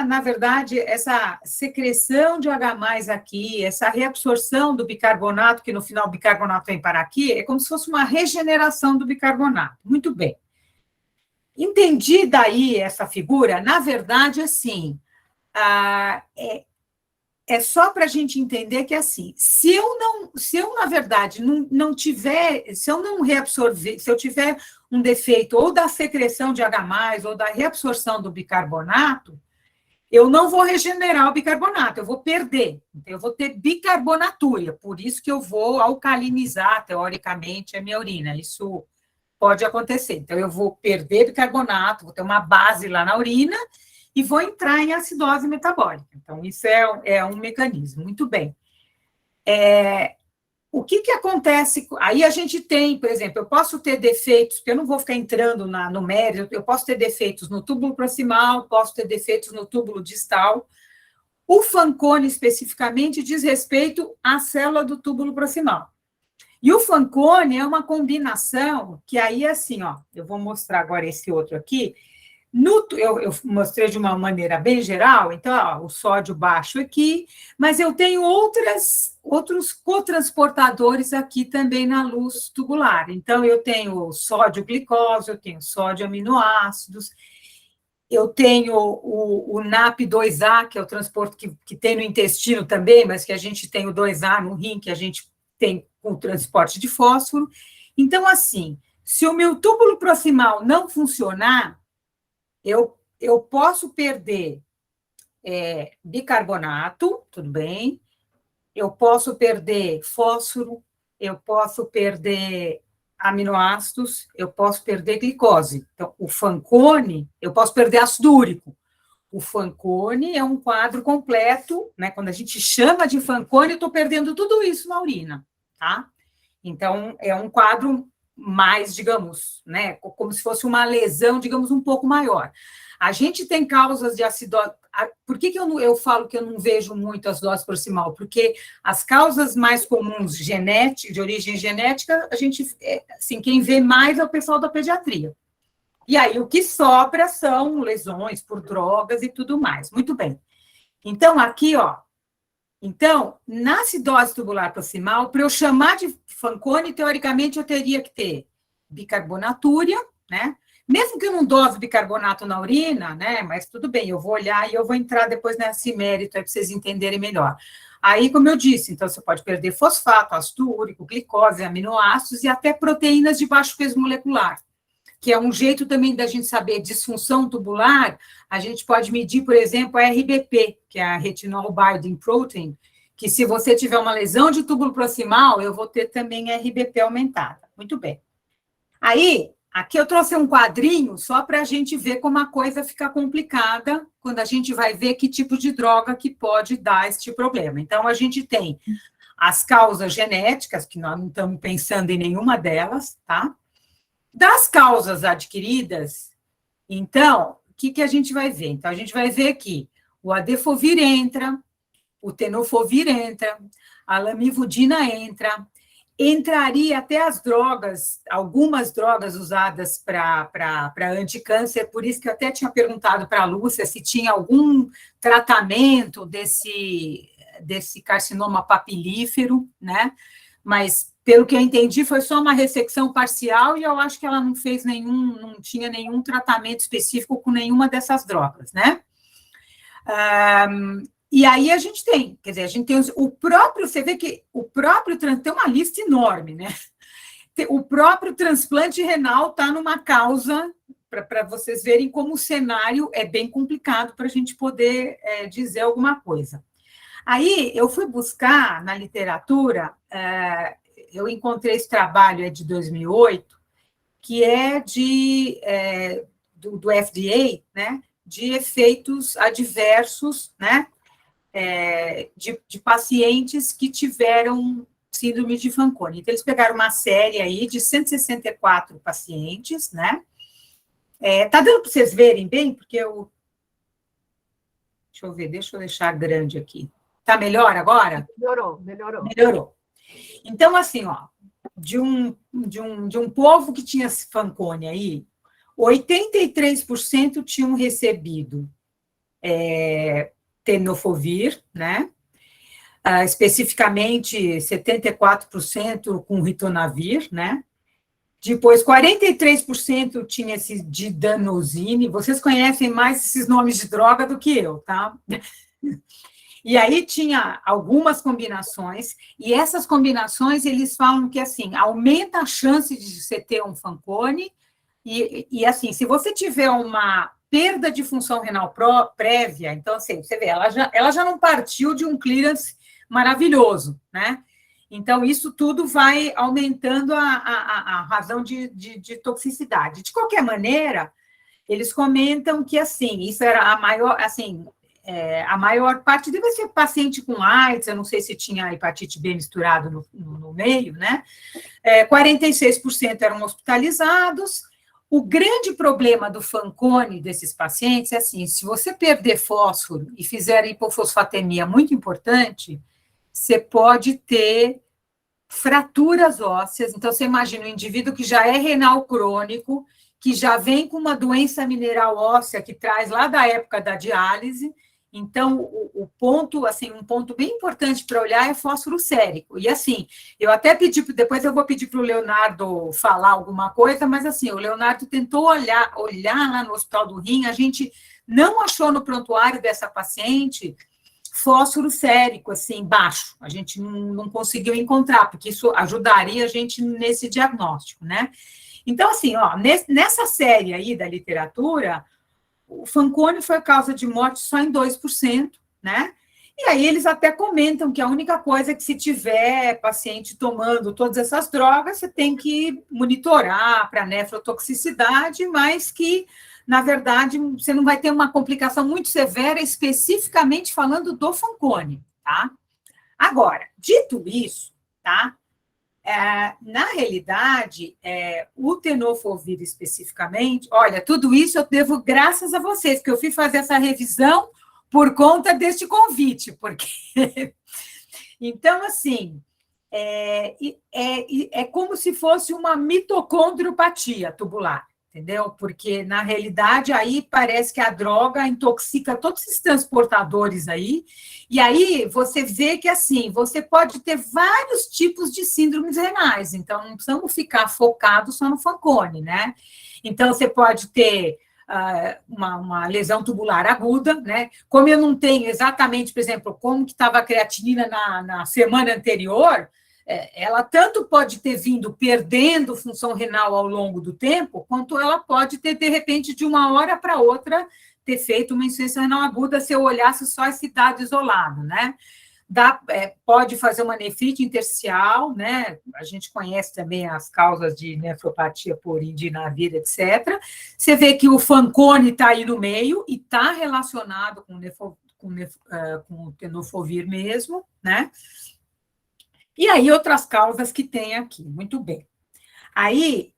na verdade, essa secreção de H+ aqui, essa reabsorção do bicarbonato, que no final o bicarbonato vem parar aqui, é como se fosse uma regeneração do bicarbonato. Muito bem. Entendi daí essa figura? Na verdade, assim, é só para a gente entender que, assim, se eu na verdade, não tiver, se eu não reabsorver, se eu tiver um defeito ou da secreção de H+, ou da reabsorção do bicarbonato, eu não vou regenerar o bicarbonato, eu vou perder. Então, eu vou ter bicarbonaturia, por isso que eu vou alcalinizar, teoricamente, a minha urina. Isso pode acontecer. Então, eu vou perder bicarbonato, vou ter uma base lá na urina, e vou entrar em acidose metabólica. Então, isso é um mecanismo. Muito bem. O que acontece? Aí a gente tem, por exemplo, eu posso ter defeitos, porque eu não vou ficar entrando no mérito, eu posso ter defeitos no túbulo proximal, posso ter defeitos no túbulo distal. O Fanconi, especificamente, diz respeito à célula do túbulo proximal. E o Fanconi é uma combinação que aí, assim, ó, eu vou mostrar agora esse outro aqui. Eu mostrei de uma maneira bem geral, então, ó, o sódio baixo aqui, mas eu tenho outros cotransportadores aqui também na luz tubular. Então, eu tenho sódio glicose, eu tenho sódio aminoácidos, eu tenho o NAP2A, que é o transporte que tem no intestino também, mas que a gente tem o 2A no rim, que a gente tem com o transporte de fósforo. Então, assim, se o meu túbulo proximal não funcionar, eu posso perder bicarbonato, tudo bem, eu posso perder fósforo, eu posso perder aminoácidos, eu posso perder glicose. Então, o Fanconi, eu posso perder ácido úrico. O Fanconi é um quadro completo, né? Quando a gente chama de Fanconi, eu estou perdendo tudo isso na urina, tá? Então, é um quadro mais, digamos, né? Como se fosse uma lesão, digamos, um pouco maior. A gente tem causas de acidose. Por que eu falo que eu não vejo muito acidose proximal? Porque as causas mais comuns de origem genética, a gente, assim, quem vê mais é o pessoal da pediatria. E aí, o que sobra são lesões por drogas e tudo mais. Muito bem. Então, aqui, ó. Então, na acidose tubular proximal, para eu chamar de Fanconi, teoricamente, eu teria que ter bicarbonatúria, né? Mesmo que eu não dose bicarbonato na urina, né? Mas tudo bem, eu vou olhar e eu vou entrar depois nesse mérito aí para vocês entenderem melhor. Aí, como eu disse, então você pode perder fosfato, ácido úrico, glicose, aminoácidos e até proteínas de baixo peso molecular, que é um jeito também da gente saber disfunção tubular. A gente pode medir, por exemplo, a RBP, que é a Retinol Binding Protein, que se você tiver uma lesão de túbulo proximal, eu vou ter também a RBP aumentada. Muito bem. Aí, aqui eu trouxe um quadrinho só para a gente ver como a coisa fica complicada quando a gente vai ver que tipo de droga que pode dar este problema. Então, a gente tem as causas genéticas, que nós não estamos pensando em nenhuma delas, tá? Das causas adquiridas, então, o que a gente vai ver? Então, a gente vai ver que o adefovir entra, o tenofovir entra, a lamivudina entraria até as drogas, algumas drogas usadas para anticâncer, por isso que eu até tinha perguntado para a Lúcia se tinha algum tratamento desse carcinoma papilífero, né? Mas, pelo que eu entendi, foi só uma ressecção parcial e eu acho que ela não tinha nenhum tratamento específico com nenhuma dessas drogas, né? E aí a gente tem, quer dizer, a gente tem você vê que o próprio, tem uma lista enorme, né? O próprio transplante renal está numa causa, para vocês verem como o cenário é bem complicado para a gente poder dizer alguma coisa. Aí eu fui buscar na literatura, eu encontrei esse trabalho de 2008, que é do FDA, né? De efeitos adversos, né? De pacientes que tiveram síndrome de Fanconi. Então, eles pegaram uma série aí de 164 pacientes, né? Tá dando para vocês verem bem? Porque eu... deixa eu deixar grande aqui. Tá melhor agora? Melhorou. Então, assim, ó, de um povo que tinha Fanconi aí, 83% tinham recebido tenofovir, né? Especificamente 74% com ritonavir, né? Depois, 43% tinha esse didanosine. Vocês conhecem mais esses nomes de droga do que eu, tá? E aí tinha algumas combinações, e essas combinações, eles falam que, assim, aumenta a chance de você ter um Fanconi, e assim, se você tiver uma perda de função renal prévia, então, assim, você vê, ela já não partiu de um clearance maravilhoso, né? Então, isso tudo vai aumentando a razão de toxicidade. De qualquer maneira, eles comentam que, assim, isso era a maior, assim, a maior parte deve ser paciente com AIDS, eu não sei se tinha hepatite B misturado no meio, né? 46% eram hospitalizados. O grande problema do Fanconi desses pacientes é assim, se você perder fósforo e fizer hipofosfatemia muito importante, você pode ter fraturas ósseas. Então, você imagina um indivíduo que já é renal crônico, que já vem com uma doença mineral óssea que traz lá da época da diálise. Então, o ponto, assim, um ponto bem importante para olhar é fósforo sérico. E, assim, eu até pedi, depois eu vou pedir para o Leonardo falar alguma coisa, mas, assim, o Leonardo tentou olhar lá no Hospital do Rim, a gente não achou no prontuário dessa paciente fósforo sérico, assim, baixo. A gente não conseguiu encontrar, porque isso ajudaria a gente nesse diagnóstico, né? Então, assim, ó, nessa série aí da literatura, o Fanconi foi causa de morte só em 2%, né? E aí eles até comentam que a única coisa é que se tiver paciente tomando todas essas drogas, você tem que monitorar para nefrotoxicidade, mas que na verdade, você não vai ter uma complicação muito severa, especificamente falando do Fanconi, tá? Agora, dito isso, tá? Na realidade, o tenofovir especificamente, olha, tudo isso eu devo graças a vocês, que eu fui fazer essa revisão por conta deste convite, porque... Então, assim, é como se fosse uma mitocondriopatia tubular, entendeu? Porque, na realidade, aí parece que a droga intoxica todos esses transportadores aí, e aí você vê que, assim, você pode ter vários tipos de síndromes renais, então não precisamos ficar focados só no Fanconi, né? Então, você pode ter uma lesão tubular aguda, né? Como eu não tenho exatamente, por exemplo, como que estava a creatinina na semana anterior, ela tanto pode ter vindo perdendo função renal ao longo do tempo, quanto ela pode ter, de repente, de uma hora para outra, ter feito uma insuficiência renal aguda se eu olhasse só esse dado isolado, né? Pode fazer uma nefrite intersticial, né? A gente conhece também as causas de nefropatia por indinavir, etc. Você vê que o Fanconi está aí no meio e está relacionado com o tenofovir mesmo, né? E aí, outras causas que tem aqui, muito bem. Aí,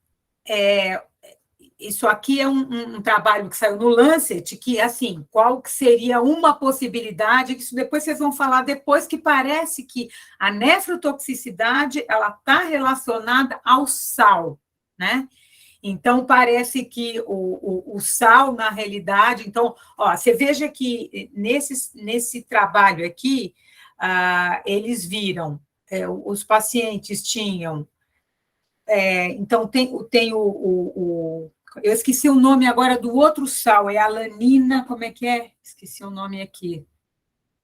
isso aqui é um trabalho que saiu no Lancet, que, assim, qual que seria uma possibilidade, que isso depois vocês vão falar depois, que parece que a nefrotoxicidade, ela está relacionada ao sal, né? Então, parece que o sal, na realidade... Então, ó, você veja que nesse trabalho aqui, eles viram... os pacientes tinham... então, tem eu esqueci o nome agora do outro sal, é alanina, como é que é? Esqueci o nome aqui.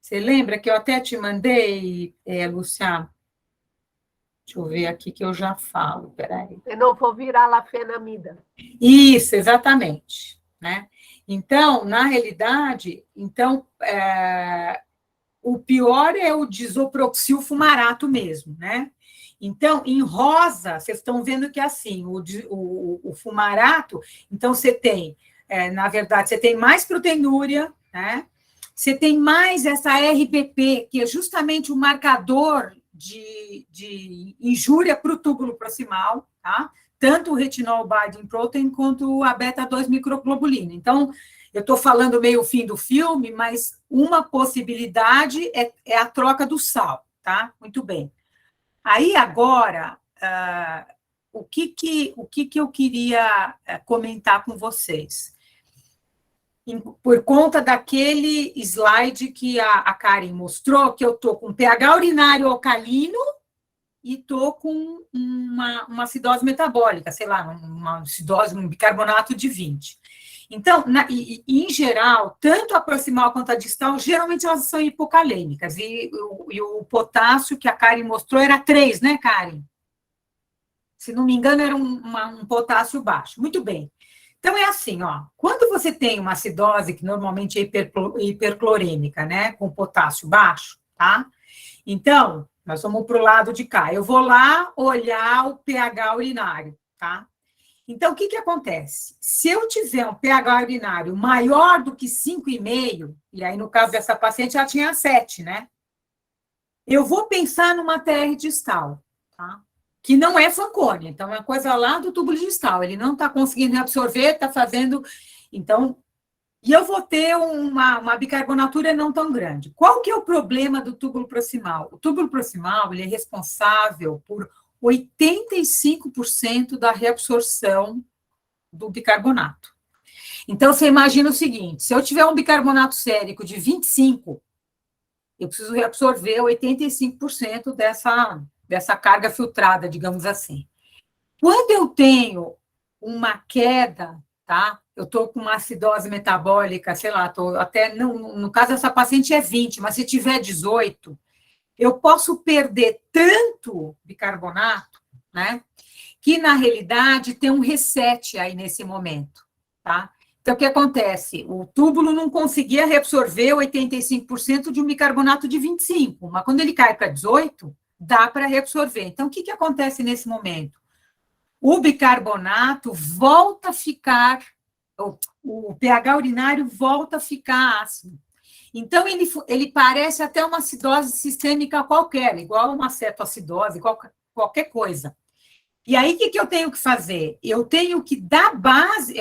Você lembra que eu até te mandei, Luciana? Deixa eu ver aqui que eu já falo, peraí. Tenofovir alafenamida. Isso, exatamente, né? Então, na realidade, o pior é o disoproxil fumarato mesmo, né? Então, em rosa, vocês estão vendo que é assim, o fumarato, então você tem, na verdade, você tem mais proteinúria, né? Você tem mais essa RBP, que é justamente o marcador de injúria para o túbulo proximal, tá? Tanto o retinol binding protein quanto a beta-2 microglobulina. Então, eu estou falando meio fim do filme, mas uma possibilidade é a troca do sal, tá? Muito bem. Aí, agora, o que eu queria comentar com vocês? Por conta daquele slide que a Karen mostrou, que eu estou com pH urinário alcalino e estou com uma acidose metabólica, sei lá, uma acidose, um bicarbonato de 20. Então, em geral, tanto a proximal quanto a distal, geralmente elas são hipocalêmicas, e o potássio que a Karen mostrou era 3, né, Karen? Se não me engano, era um potássio baixo. Muito bem. Então, é assim, ó, quando você tem uma acidose, que normalmente é hiperclorêmica, né, com potássio baixo, tá? Então, nós vamos para o lado de cá. Eu vou lá olhar o pH urinário, tá? Então, o que acontece? Se eu tiver um pH urinário maior do que 5,5, e aí no caso dessa paciente ela tinha 7, né? Eu vou pensar numa TR distal, tá? Que não é Fanconi, então é uma coisa lá do tubo distal, ele não está conseguindo absorver, está fazendo... Então, e eu vou ter uma bicarbonatura não tão grande. Qual que é o problema do túbulo proximal? O túbulo proximal, ele é responsável por 85% da reabsorção do bicarbonato. Então, você imagina o seguinte, se eu tiver um bicarbonato sérico de 25, eu preciso reabsorver 85% dessa carga filtrada, digamos assim. Quando eu tenho uma queda, tá? Eu estou com uma acidose metabólica, sei lá, no caso dessa paciente é 20, mas se tiver 18, eu posso perder tanto bicarbonato, né, que, na realidade, tem um reset aí nesse momento, tá? Então, o que acontece? O túbulo não conseguia reabsorver 85% de um bicarbonato de 25, mas quando ele cai para 18, dá para reabsorver. Então, o que acontece nesse momento? O bicarbonato volta a ficar o pH urinário volta a ficar ácido. Então, ele parece até uma acidose sistêmica qualquer, igual uma cetoacidose, qualquer coisa. E aí, o que eu tenho que fazer? Eu tenho que dar base,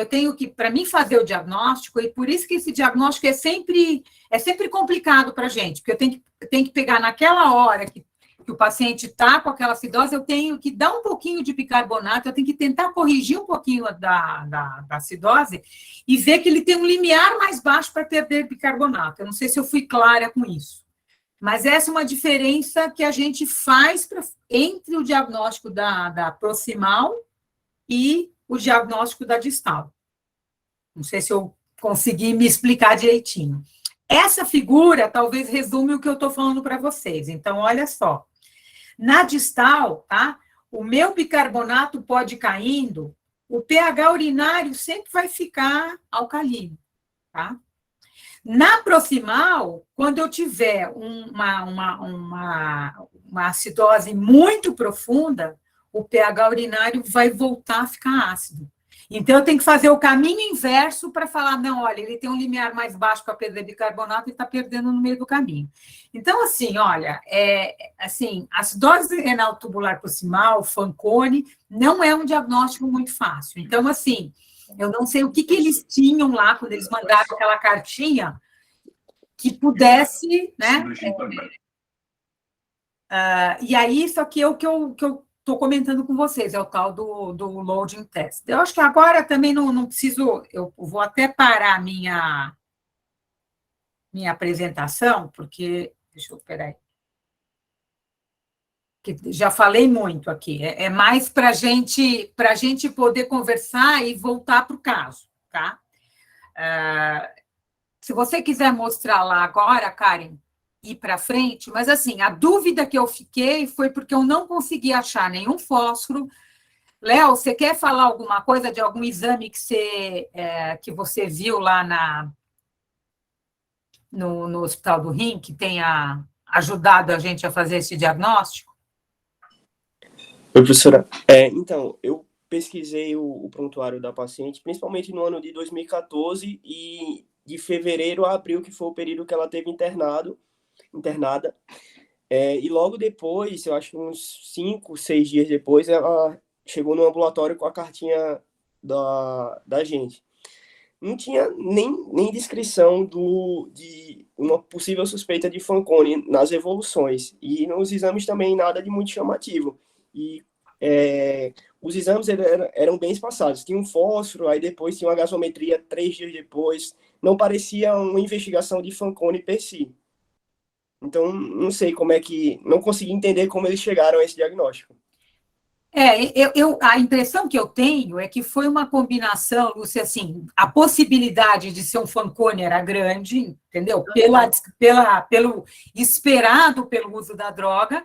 para mim, fazer o diagnóstico, e por isso que esse diagnóstico é sempre complicado para a gente, porque eu tenho que pegar naquela hora que o paciente está com aquela acidose, eu tenho que dar um pouquinho de bicarbonato, eu tenho que tentar corrigir um pouquinho da acidose e ver que ele tem um limiar mais baixo para perder bicarbonato. Eu não sei se eu fui clara com isso. Mas essa é uma diferença que a gente faz entre o diagnóstico da proximal e o diagnóstico da distal. Não sei se eu consegui me explicar direitinho. Essa figura talvez resume o que eu estou falando para vocês. Então, olha só. Na distal, tá? O meu bicarbonato pode ir caindo, o pH urinário sempre vai ficar alcalino, tá? Na proximal, quando eu tiver uma acidose muito profunda, o pH urinário vai voltar a ficar ácido. Então, eu tenho que fazer o caminho inverso para falar, não, olha, ele tem um limiar mais baixo para perder bicarbonato e está perdendo no meio do caminho. Então, assim, olha, acidose renal tubular proximal, Fanconi, não é um diagnóstico muito fácil. Então, assim, eu não sei o que eles tinham lá quando eles mandaram aquela cartinha que pudesse, né? E aí, isso aqui é o que eu estou comentando com vocês, é o tal do loading test. Eu acho que agora também não preciso, eu vou até parar a minha apresentação, porque, deixa eu, peraí, que já falei muito aqui, é mais para a gente poder conversar e voltar para o caso, tá? Se você quiser mostrar lá agora, Karen, ir para frente, mas assim, a dúvida que eu fiquei foi porque eu não consegui achar nenhum fósforo. Léo, você quer falar alguma coisa de algum exame que você viu lá no Hospital do Rim, que tenha ajudado a gente a fazer esse diagnóstico? Oi, professora. Então, eu pesquisei o prontuário da paciente, principalmente no ano de 2014, e de fevereiro a abril, que foi o período que ela teve internada, e logo depois, eu acho que uns 5, 6 dias depois, ela chegou no ambulatório com a cartinha da gente. Não tinha nem descrição de uma possível suspeita de Fanconi nas evoluções, e nos exames também nada de muito chamativo. E os exames eram bem espaçados, tinha um fósforo, aí depois tinha uma gasometria 3 dias depois, não parecia uma investigação de Fanconi per si. Então, não sei não consegui entender como eles chegaram a esse diagnóstico. A impressão que eu tenho é que foi uma combinação, Lúcia, assim, a possibilidade de ser um Fanconi era grande, entendeu? Pelo esperado pelo uso da droga,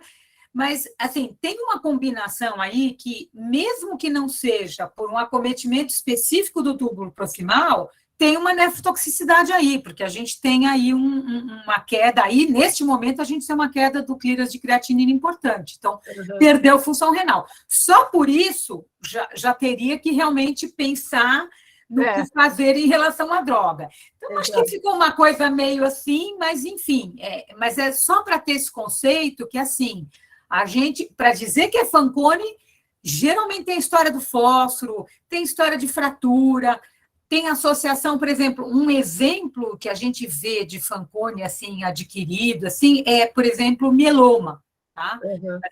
mas, assim, tem uma combinação aí que, mesmo que não seja por um acometimento específico do túbulo proximal, tem uma nefrotoxicidade aí, porque a gente tem aí uma queda aí, neste momento a gente tem uma queda do clearance de creatinina importante, então perdeu função renal. Só por isso já teria que realmente pensar no que fazer em relação à droga. Então, acho que ficou uma coisa meio assim, mas enfim, mas é só para ter esse conceito que, assim, a gente, para dizer que é Fanconi, geralmente tem história do fósforo, tem história de fratura, tem associação, por exemplo, um exemplo que a gente vê de Fanconi, assim, adquirido, assim, é, por exemplo, o mieloma, tá?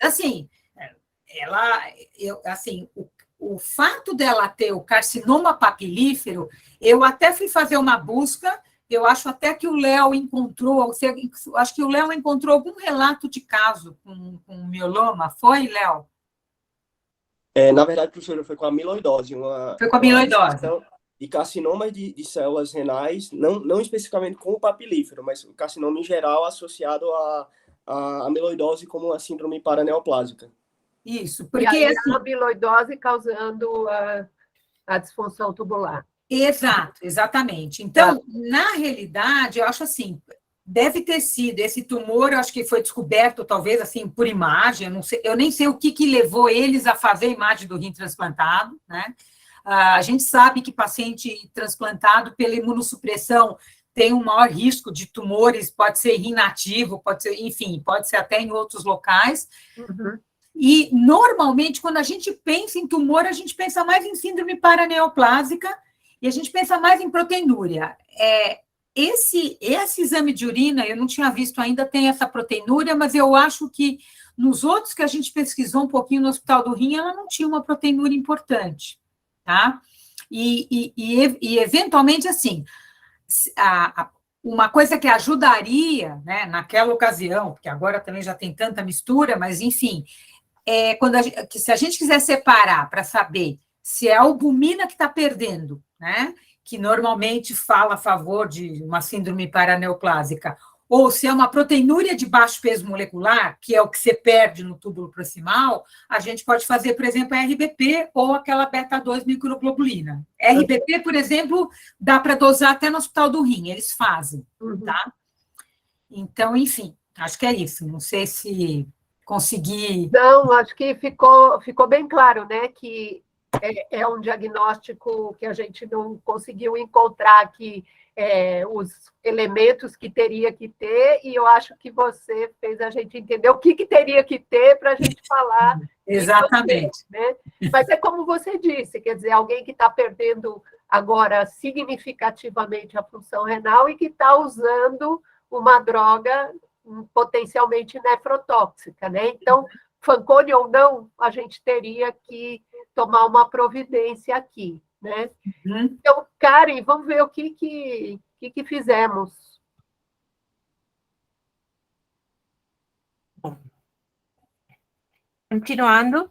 Mas, assim, o fato dela ter o carcinoma papilífero, eu até fui fazer uma busca, eu acho até que o Léo encontrou, acho que o Léo encontrou algum relato de caso com mieloma, foi, Léo? Na verdade, professora, foi com a amiloidose. Foi com a amiloidose. De carcinoma de células renais, não especificamente com o papilífero, mas o carcinoma em geral associado à amiloidose como a síndrome paraneoplásica. Isso, porque a amiloidose causando a disfunção tubular. Exato, exatamente. Então, na realidade, eu acho assim, deve ter sido esse tumor, eu acho que foi descoberto, talvez, assim, por imagem, eu nem sei o que levou eles a fazer a imagem do rim transplantado, né? A gente sabe que paciente transplantado pela imunossupressão tem um maior risco de tumores, pode ser inativo, pode ser, enfim, pode ser até em outros locais. Uhum. E, normalmente, quando a gente pensa em tumor, a gente pensa mais em síndrome paraneoplásica e a gente pensa mais em proteinúria. Esse exame de urina, eu não tinha visto ainda, tem essa proteinúria, mas eu acho que nos outros que a gente pesquisou um pouquinho no Hospital do Rim, ela não tinha uma proteinúria importante, tá? E eventualmente, assim, uma coisa que ajudaria, né, naquela ocasião, porque agora também já tem tanta mistura, mas, enfim, que se a gente quiser separar para saber se é a albumina que está perdendo, né, que normalmente fala a favor de uma síndrome paraneoplásica, ou se é uma proteinúria de baixo peso molecular, que é o que você perde no túbulo proximal, a gente pode fazer, por exemplo, a RBP ou aquela beta-2 microglobulina. RBP, por exemplo, dá para dosar até no Hospital do Rim, eles fazem, tá? Então, enfim, acho que é isso. Não sei se consegui... Não, acho que ficou bem claro, né, que é um diagnóstico que a gente não conseguiu encontrar aqui os elementos que teria que ter, e eu acho que você fez a gente entender o que teria que ter para a gente falar. Exatamente. Você, né? Mas é como você disse, quer dizer, alguém que está perdendo agora significativamente a função renal e que está usando uma droga potencialmente nefrotóxica, né? Então, Fanconi ou não, a gente teria que tomar uma providência aqui, né? Então, Karen, vamos ver o que fizemos. Continuando,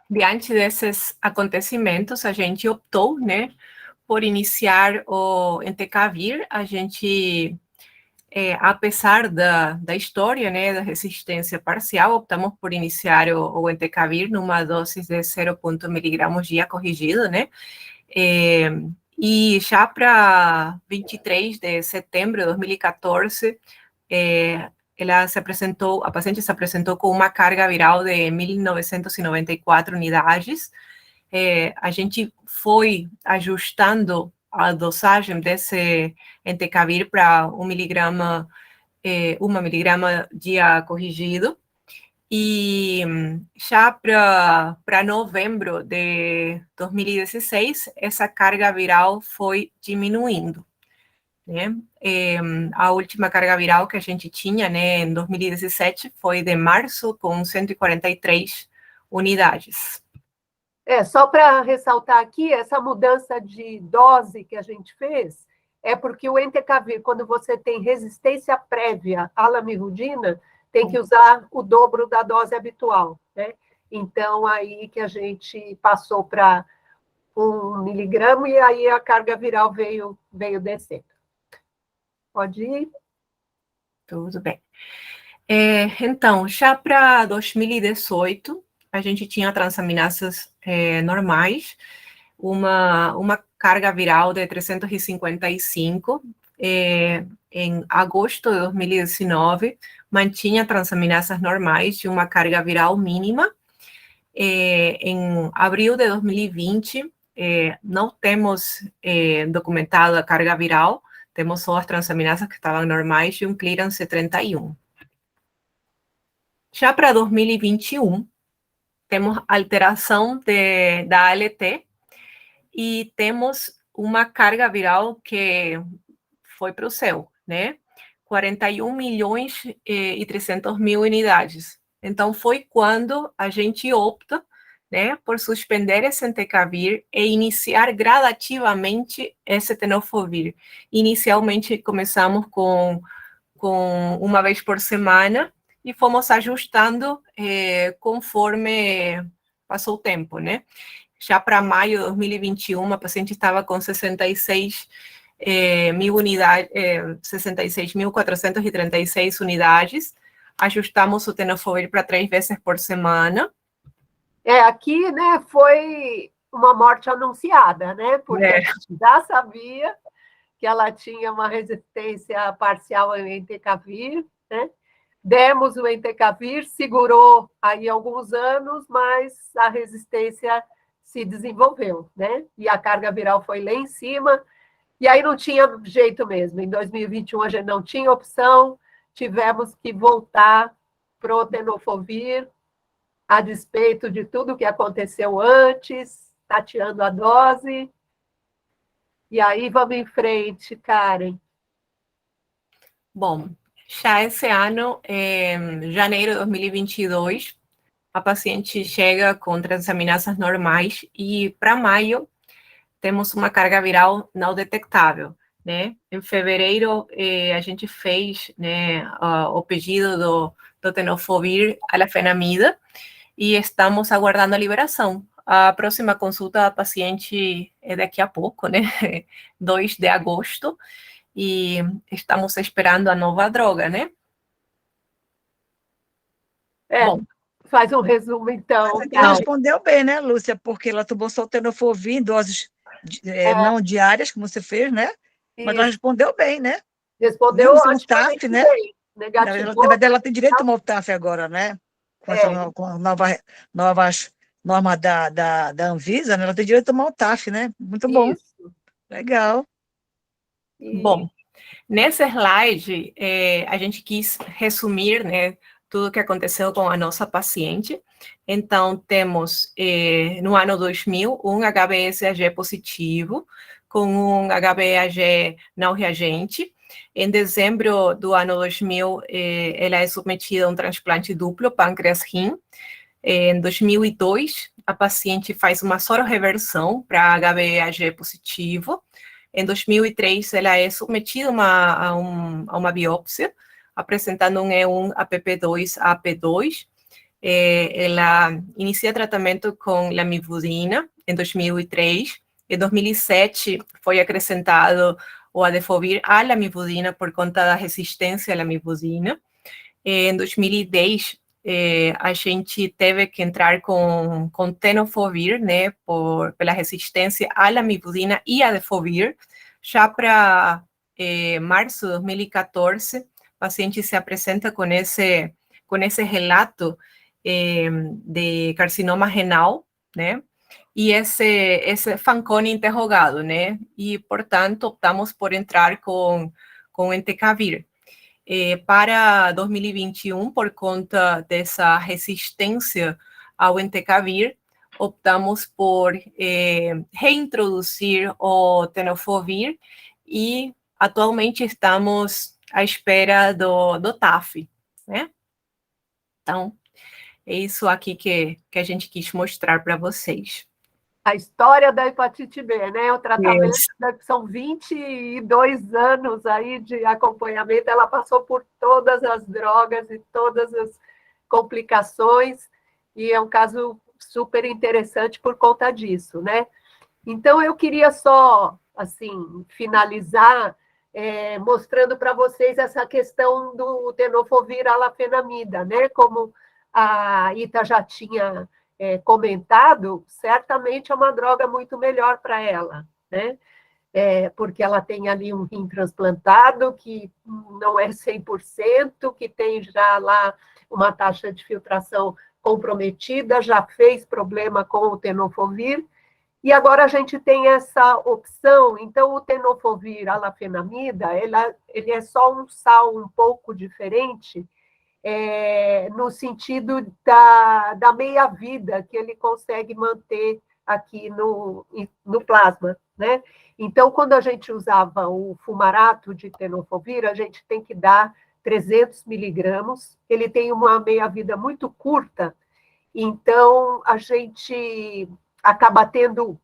diante desses acontecimentos, a gente optou, né, por iniciar o Entecavir. A gente, apesar da história, né, da resistência parcial, optamos por iniciar o Entecavir numa dose de 0,1 miligramas dia corrigido, né, e já para 23 de setembro de 2014, a paciente se apresentou com uma carga viral de 1.994 unidades. A gente foi ajustando a dosagem desse Entecavir para 1 miligrama dia corrigido. E já para novembro de 2016, essa carga viral foi diminuindo, né? A última carga viral que a gente tinha, né, em 2017 foi de março, com 143 unidades. Só para ressaltar aqui, essa mudança de dose que a gente fez é porque o Entecavir, quando você tem resistência prévia à lamivudina, tem que usar o dobro da dose habitual, né? Então, aí que a gente passou para 1 miligrama e aí a carga viral veio descendo. Pode ir? Tudo bem. Então, já para 2018, a gente tinha transaminasas normais, uma carga viral de 355. Em agosto de 2019, mantinha transaminasas normais de uma carga viral mínima. Em abril de 2020, não temos documentado a carga viral, temos só as transaminasas que estavam normais e um clearance 31. Já para 2021, temos alteração da ALT e temos uma carga viral que foi para o céu, né? 41 milhões e 300 mil unidades. Então, foi quando a gente opta, né, por suspender esse Entecavir e iniciar gradativamente esse tenofovir. Inicialmente, começamos com uma vez por semana e fomos ajustando conforme passou o tempo, né? Já para maio de 2021, a paciente estava com 66.436 unidades. Ajustamos o tenofovir para 3 vezes por semana. Aqui, né, foi uma morte anunciada, né? Porque a gente já sabia que ela tinha uma resistência parcial ao Entecavir, né? Demos o Entecavir, segurou aí alguns anos, mas a resistência se desenvolveu, né? E a carga viral foi lá em cima, e aí não tinha jeito mesmo. Em 2021 a gente não tinha opção, tivemos que voltar para o tenofovir, a despeito de tudo que aconteceu antes, tateando a dose. E aí vamos em frente, Karen. Bom, já esse ano, em janeiro de 2022, a paciente chega com transaminasas normais e para maio temos uma carga viral não detectável, né? Em fevereiro, a gente fez, né, o pedido do tenofovir alafenamida e estamos aguardando a liberação. A próxima consulta da paciente é daqui a pouco, né? 2 de agosto, e estamos esperando a nova droga, né? Bom, faz um resumo, então. Mas ela respondeu bem, né, Lúcia? Porque ela tomou só o tenofovir em doses não diárias, como você fez, né? Mas ela respondeu bem, né? Respondeu mesmo um TAF, né? bem. Negativou. Na verdade, ela tem direito a tomar o TAF agora, né? Com a novas normas da Anvisa, né? Ela tem direito a tomar o TAF, né? Muito bom. Isso. Legal. Bom, nesse slide, a gente quis resumir, né, tudo o que aconteceu com a nossa paciente. Então, temos, no ano 2000, um HBsAg positivo, com um HBsAg não reagente. Em dezembro do ano 2000, ela é submetida a um transplante duplo pâncreas-rim. Em 2002, a paciente faz uma sororreversão para HBsAg positivo. Em 2003, ela é submetida a uma biópsia, apresentando um E1 APP2 AP2. Ela inicia tratamento com lamivudina em 2003. Em 2007, foi acrescentado o adefovir à lamivudina por conta da resistência à lamivudina. Em 2010, a gente teve que entrar com tenofovir, né, pela resistência à lamivudina e adefovir. Já para março de 2014, o paciente se apresenta com esse relato de carcinoma renal, né, e esse Fanconi interrogado, né, e, portanto, optamos por entrar com entecavir. Para 2021, por conta dessa resistência ao entecavir, optamos por reintroduzir o tenofovir e atualmente estamos à espera do TAF, né? Então, é isso aqui que a gente quis mostrar para vocês. A história da hepatite B, né? O tratamento, são 22 anos aí de acompanhamento, ela passou por todas as drogas e todas as complicações, e é um caso super interessante por conta disso, né? Então, eu queria só, assim, finalizar mostrando para vocês essa questão do tenofovir alafenamida, né? Como a Ita já tinha comentado, certamente é uma droga muito melhor para ela, né? Porque ela tem ali um rim transplantado, que não é 100%, que tem já lá uma taxa de filtração comprometida, já fez problema com o tenofovir, e agora a gente tem essa opção. Então, o tenofovir alafenamida, ele é só um sal um pouco diferente, no sentido da meia-vida que ele consegue manter aqui no plasma, né? Então, quando a gente usava o fumarato de tenofovir, a gente tem que dar 300 miligramas, ele tem uma meia-vida muito curta, então a gente acaba tendo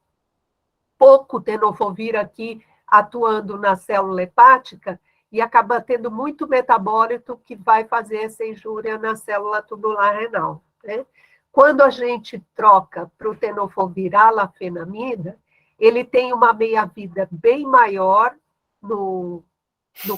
pouco tenofovir aqui atuando na célula hepática, e acaba tendo muito metabólito que vai fazer essa injúria na célula tubular renal, né? Quando a gente troca para o tenofovir alafenamida, ele tem uma meia-vida bem maior no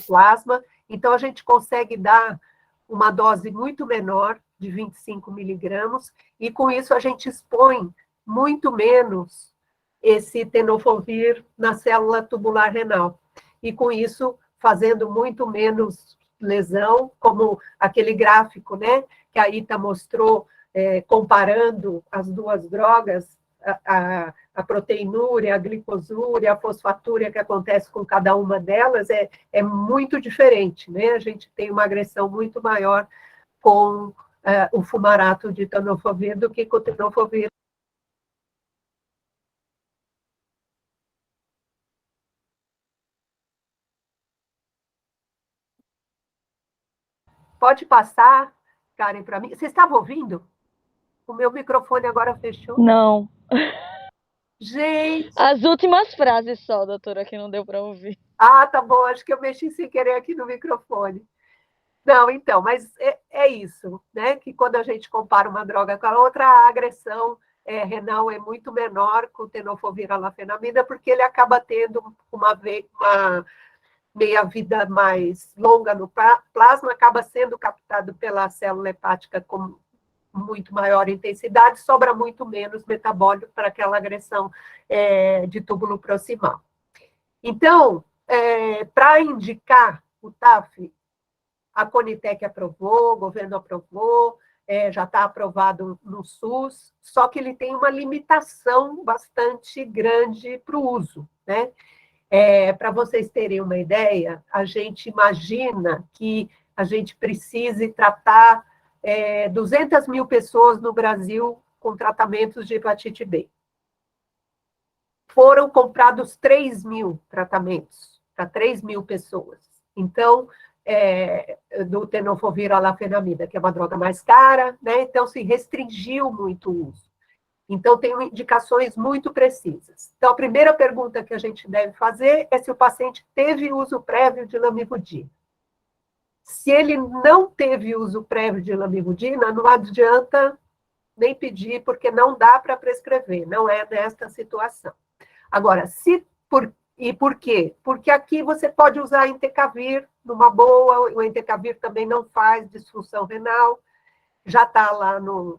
plasma, então a gente consegue dar uma dose muito menor, de 25 miligramas, e com isso a gente expõe muito menos esse tenofovir na célula tubular renal. E com isso fazendo muito menos lesão, como aquele gráfico, né, que a Ita mostrou, comparando as duas drogas, a proteinúria, a glicosúria, a fosfatúria que acontece com cada uma delas é muito diferente, né? A gente tem uma agressão muito maior com o fumarato de tenofovir do que com o tenofovir. Pode passar, Karen, para mim. Você estava ouvindo? O meu microfone agora fechou. Não. Gente! As últimas frases só, doutora, que não deu para ouvir. Ah, tá bom, acho que eu mexi sem querer aqui no microfone. Não, então, mas é isso, né? Que quando a gente compara uma droga com a outra, a agressão renal é muito menor com o tenofovir alafenamida, porque ele acaba tendo uma meia-vida mais longa no plasma, acaba sendo captado pela célula hepática com muito maior intensidade, sobra muito menos metabólico para aquela agressão de túbulo proximal. Então, para indicar o TAF, a Conitec aprovou, o governo aprovou, já está aprovado no SUS, só que ele tem uma limitação bastante grande para o uso, né? Para vocês terem uma ideia, a gente imagina que a gente precise tratar 200 mil pessoas no Brasil com tratamentos de hepatite B. Foram comprados 3 mil tratamentos para 3 mil pessoas. Então, do tenofovir alafenamida, que é uma droga mais cara, né? Então se restringiu muito o uso. Então, tem indicações muito precisas. Então, a primeira pergunta que a gente deve fazer é se o paciente teve uso prévio de lamivudina. Se ele não teve uso prévio de lamivudina, não adianta nem pedir, porque não dá para prescrever, não é nesta situação. Agora, e por quê? Porque aqui você pode usar entecavir numa boa, o entecavir também não faz disfunção renal, já está lá no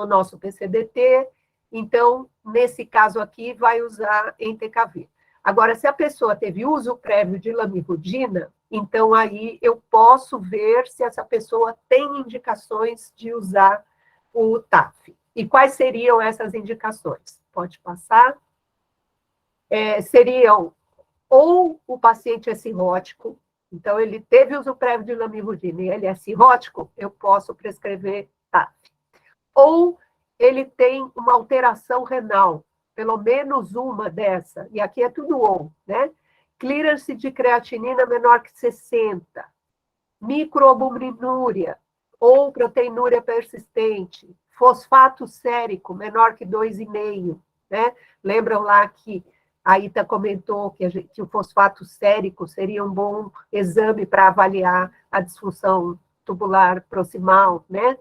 nosso PCDT, então, nesse caso aqui, vai usar entecavir. Agora, se a pessoa teve uso prévio de lamivudina, então aí eu posso ver se essa pessoa tem indicações de usar o TAF. E quais seriam essas indicações? Pode passar. Seriam ou o paciente é cirrótico, então ele teve uso prévio de lamivudina e ele é cirrótico, eu posso prescrever TAF. Ou ele tem uma alteração renal, pelo menos uma dessa, e aqui é tudo ou, né? Clearance de creatinina menor que 60, microalbuminúria ou proteinúria persistente, fosfato sérico menor que 2,5, né? Lembram lá que a Ita comentou que o fosfato sérico seria um bom exame para avaliar a disfunção tubular proximal, né?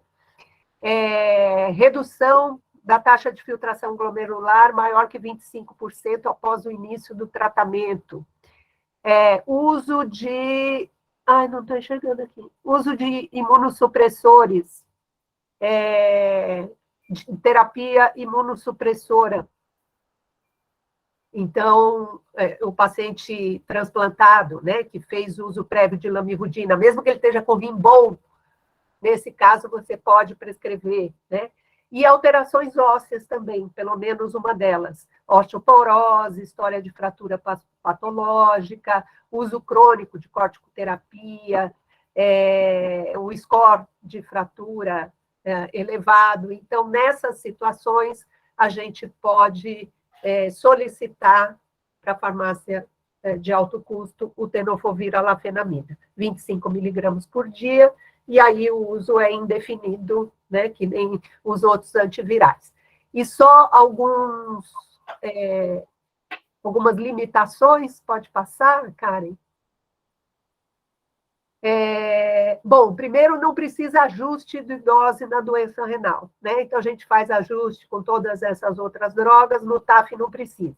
Redução da taxa de filtração glomerular maior que 25% após o início do tratamento. Uso de... Ai, não estou enxergando aqui. Uso de imunossupressores, de terapia imunossupressora. Então, o paciente transplantado, né, que fez uso prévio de lamivudina, mesmo que ele esteja com rim bom, nesse caso você pode prescrever, né? E alterações ósseas também, pelo menos uma delas. Osteoporose, história de fratura patológica, uso crônico de corticoterapia, o score de fratura elevado. Então, nessas situações, a gente pode solicitar para a farmácia de alto custo o tenofovir alafenamida, 25 miligramas por dia, e aí o uso é indefinido, né, que nem os outros antivirais. E só algumas limitações, pode passar, Karen? Bom, primeiro, não precisa ajuste de dose na doença renal, né? Então, a gente faz ajuste com todas essas outras drogas, no TAF não precisa.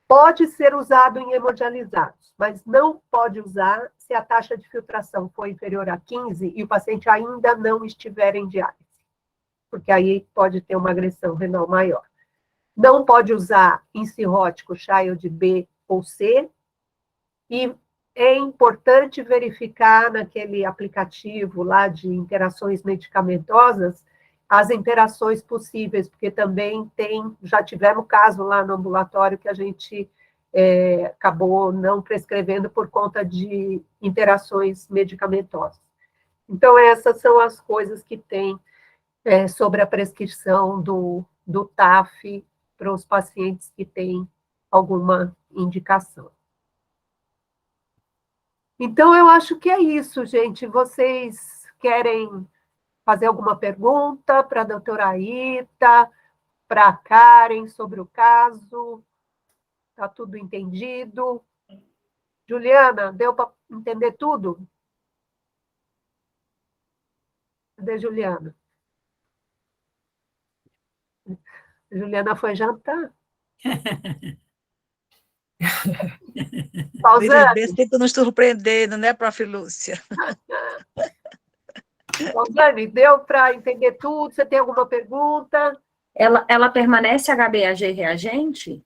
Pode ser usado em hemodializados, mas não pode usar se a taxa de filtração for inferior a 15 e o paciente ainda não estiver em diálise, porque aí pode ter uma agressão renal maior. Não pode usar em cirrótico Child B ou C, e é importante verificar naquele aplicativo lá de interações medicamentosas as interações possíveis, porque também já tivemos caso lá no ambulatório que a gente acabou não prescrevendo por conta de interações medicamentosas. Então, essas são as coisas que tem sobre a prescrição do TAF para os pacientes que têm alguma indicação. Então, eu acho que é isso, gente. Vocês querem fazer alguma pergunta para a doutora Aita, para a Karen sobre o caso? Está tudo entendido? Juliana, deu para entender tudo? Cadê Juliana? Juliana foi jantar. Veja bem, sempre nos surpreendendo, né, prof. Lúcia? Pausane, deu para entender tudo? Você tem alguma pergunta? Ela permanece HbAg reagente?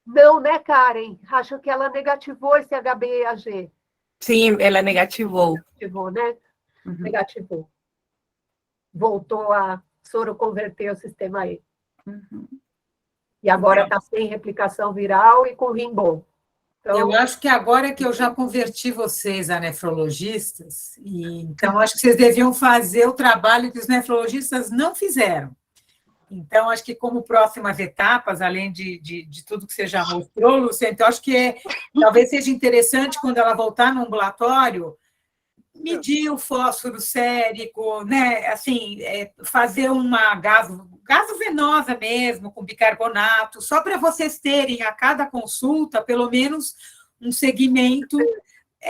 Não, né, Karen? Acho que ela negativou esse HbAg. Sim, ela negativou. Negativou, né? Uhum. Negativou. Voltou a soroconverter o sistema E. Uhum. E agora está sem replicação viral e com rim bom. Então, Eu acho que agora que eu já converti vocês a nefrologistas, então acho que vocês deviam fazer o trabalho que os nefrologistas não fizeram. Então, acho que como próximas etapas, além de tudo que você já mostrou, Lúcia, então acho que talvez seja interessante, quando ela voltar no ambulatório, medir o fósforo sérico, né? Assim, fazer uma gasovenosa mesmo, com bicarbonato, só para vocês terem a cada consulta, pelo menos, um segmento,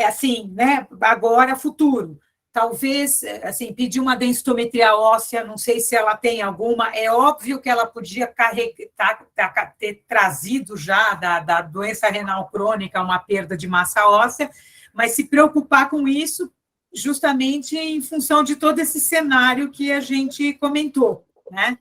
assim, né? Agora, futuro. Talvez, assim, pedir uma densitometria óssea, não sei se ela tem alguma, é óbvio que ela podia ter trazido já da doença renal crônica uma perda de massa óssea, mas se preocupar com isso justamente em função de todo esse cenário que a gente comentou, né?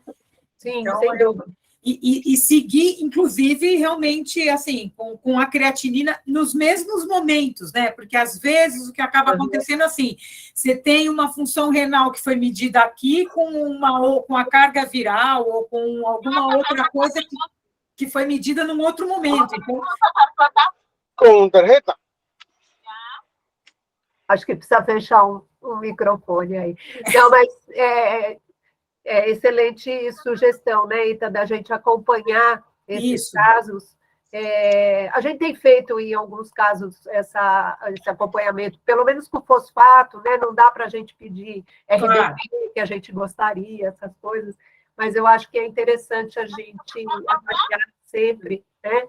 sim, Então, sem dúvida. E seguir, inclusive, realmente, assim, com a creatinina nos mesmos momentos, né? Porque, às vezes, o que acaba acontecendo assim, você tem uma função renal que foi medida aqui com a carga viral ou com alguma outra coisa que foi medida num outro momento. Então, com tarjeta. Acho que precisa fechar um microfone aí. Não, mas excelente sugestão, né, Ita, da gente acompanhar esses casos. A gente tem feito, em alguns casos, esse acompanhamento, pelo menos com fosfato, né? Não dá para a gente pedir RBP, que a gente gostaria, essas coisas, mas eu acho que é interessante a gente avaliar sempre, né?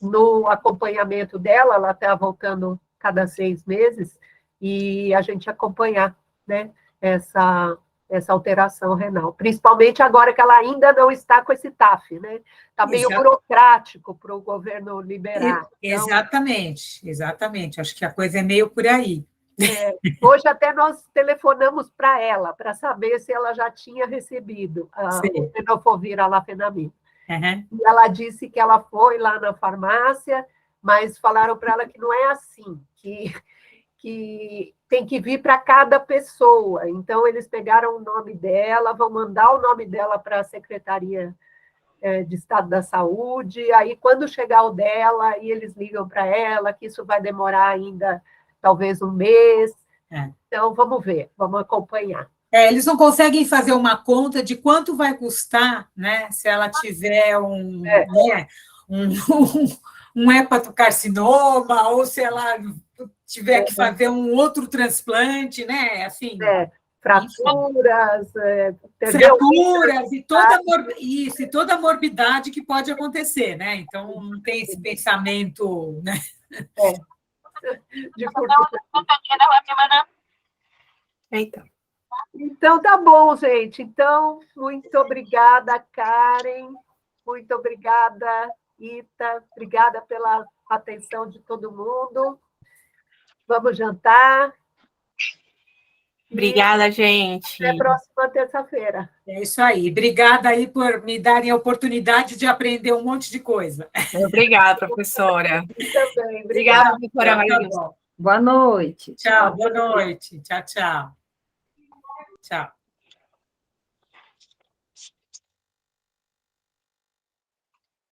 No acompanhamento dela, ela está voltando cada 6 meses, e a gente acompanhar, né, essa alteração renal, principalmente agora que ela ainda não está com esse TAF, né? Está meio burocrático para o governo liberar. Exatamente, exatamente. Acho que a coisa é meio por aí. Hoje até nós telefonamos para ela, para saber se ela já tinha recebido o tenofovir alafenamida. Uhum. E ela disse que ela foi lá na farmácia, mas falaram para ela que não é assim, que tem que vir para cada pessoa. Então, eles pegaram o nome dela, vão mandar o nome dela para a Secretaria de Estado da Saúde, aí, quando chegar o dela, aí eles ligam para ela, que isso vai demorar ainda, talvez, 1 mês. Então, vamos ver, vamos acompanhar. Eles não conseguem fazer uma conta de quanto vai custar, né, se ela tiver um hepatocarcinoma, ou se ela tiver que fazer um outro transplante, né? Assim, fraturas, e toda a morbidade que pode acontecer, né? Então, não tem esse pensamento, né? Então, tá bom, gente. Então, muito obrigada, Karen. Muito obrigada, Ita. Obrigada pela atenção de todo mundo. Vamos jantar. Obrigada, gente. Até a próxima terça-feira. É isso aí. Obrigada aí por me darem a oportunidade de aprender um monte de coisa. Obrigada, professora. Também. Obrigada, professora Maria. Boa noite. Tchau, boa noite. Tchau, tchau. Tchau.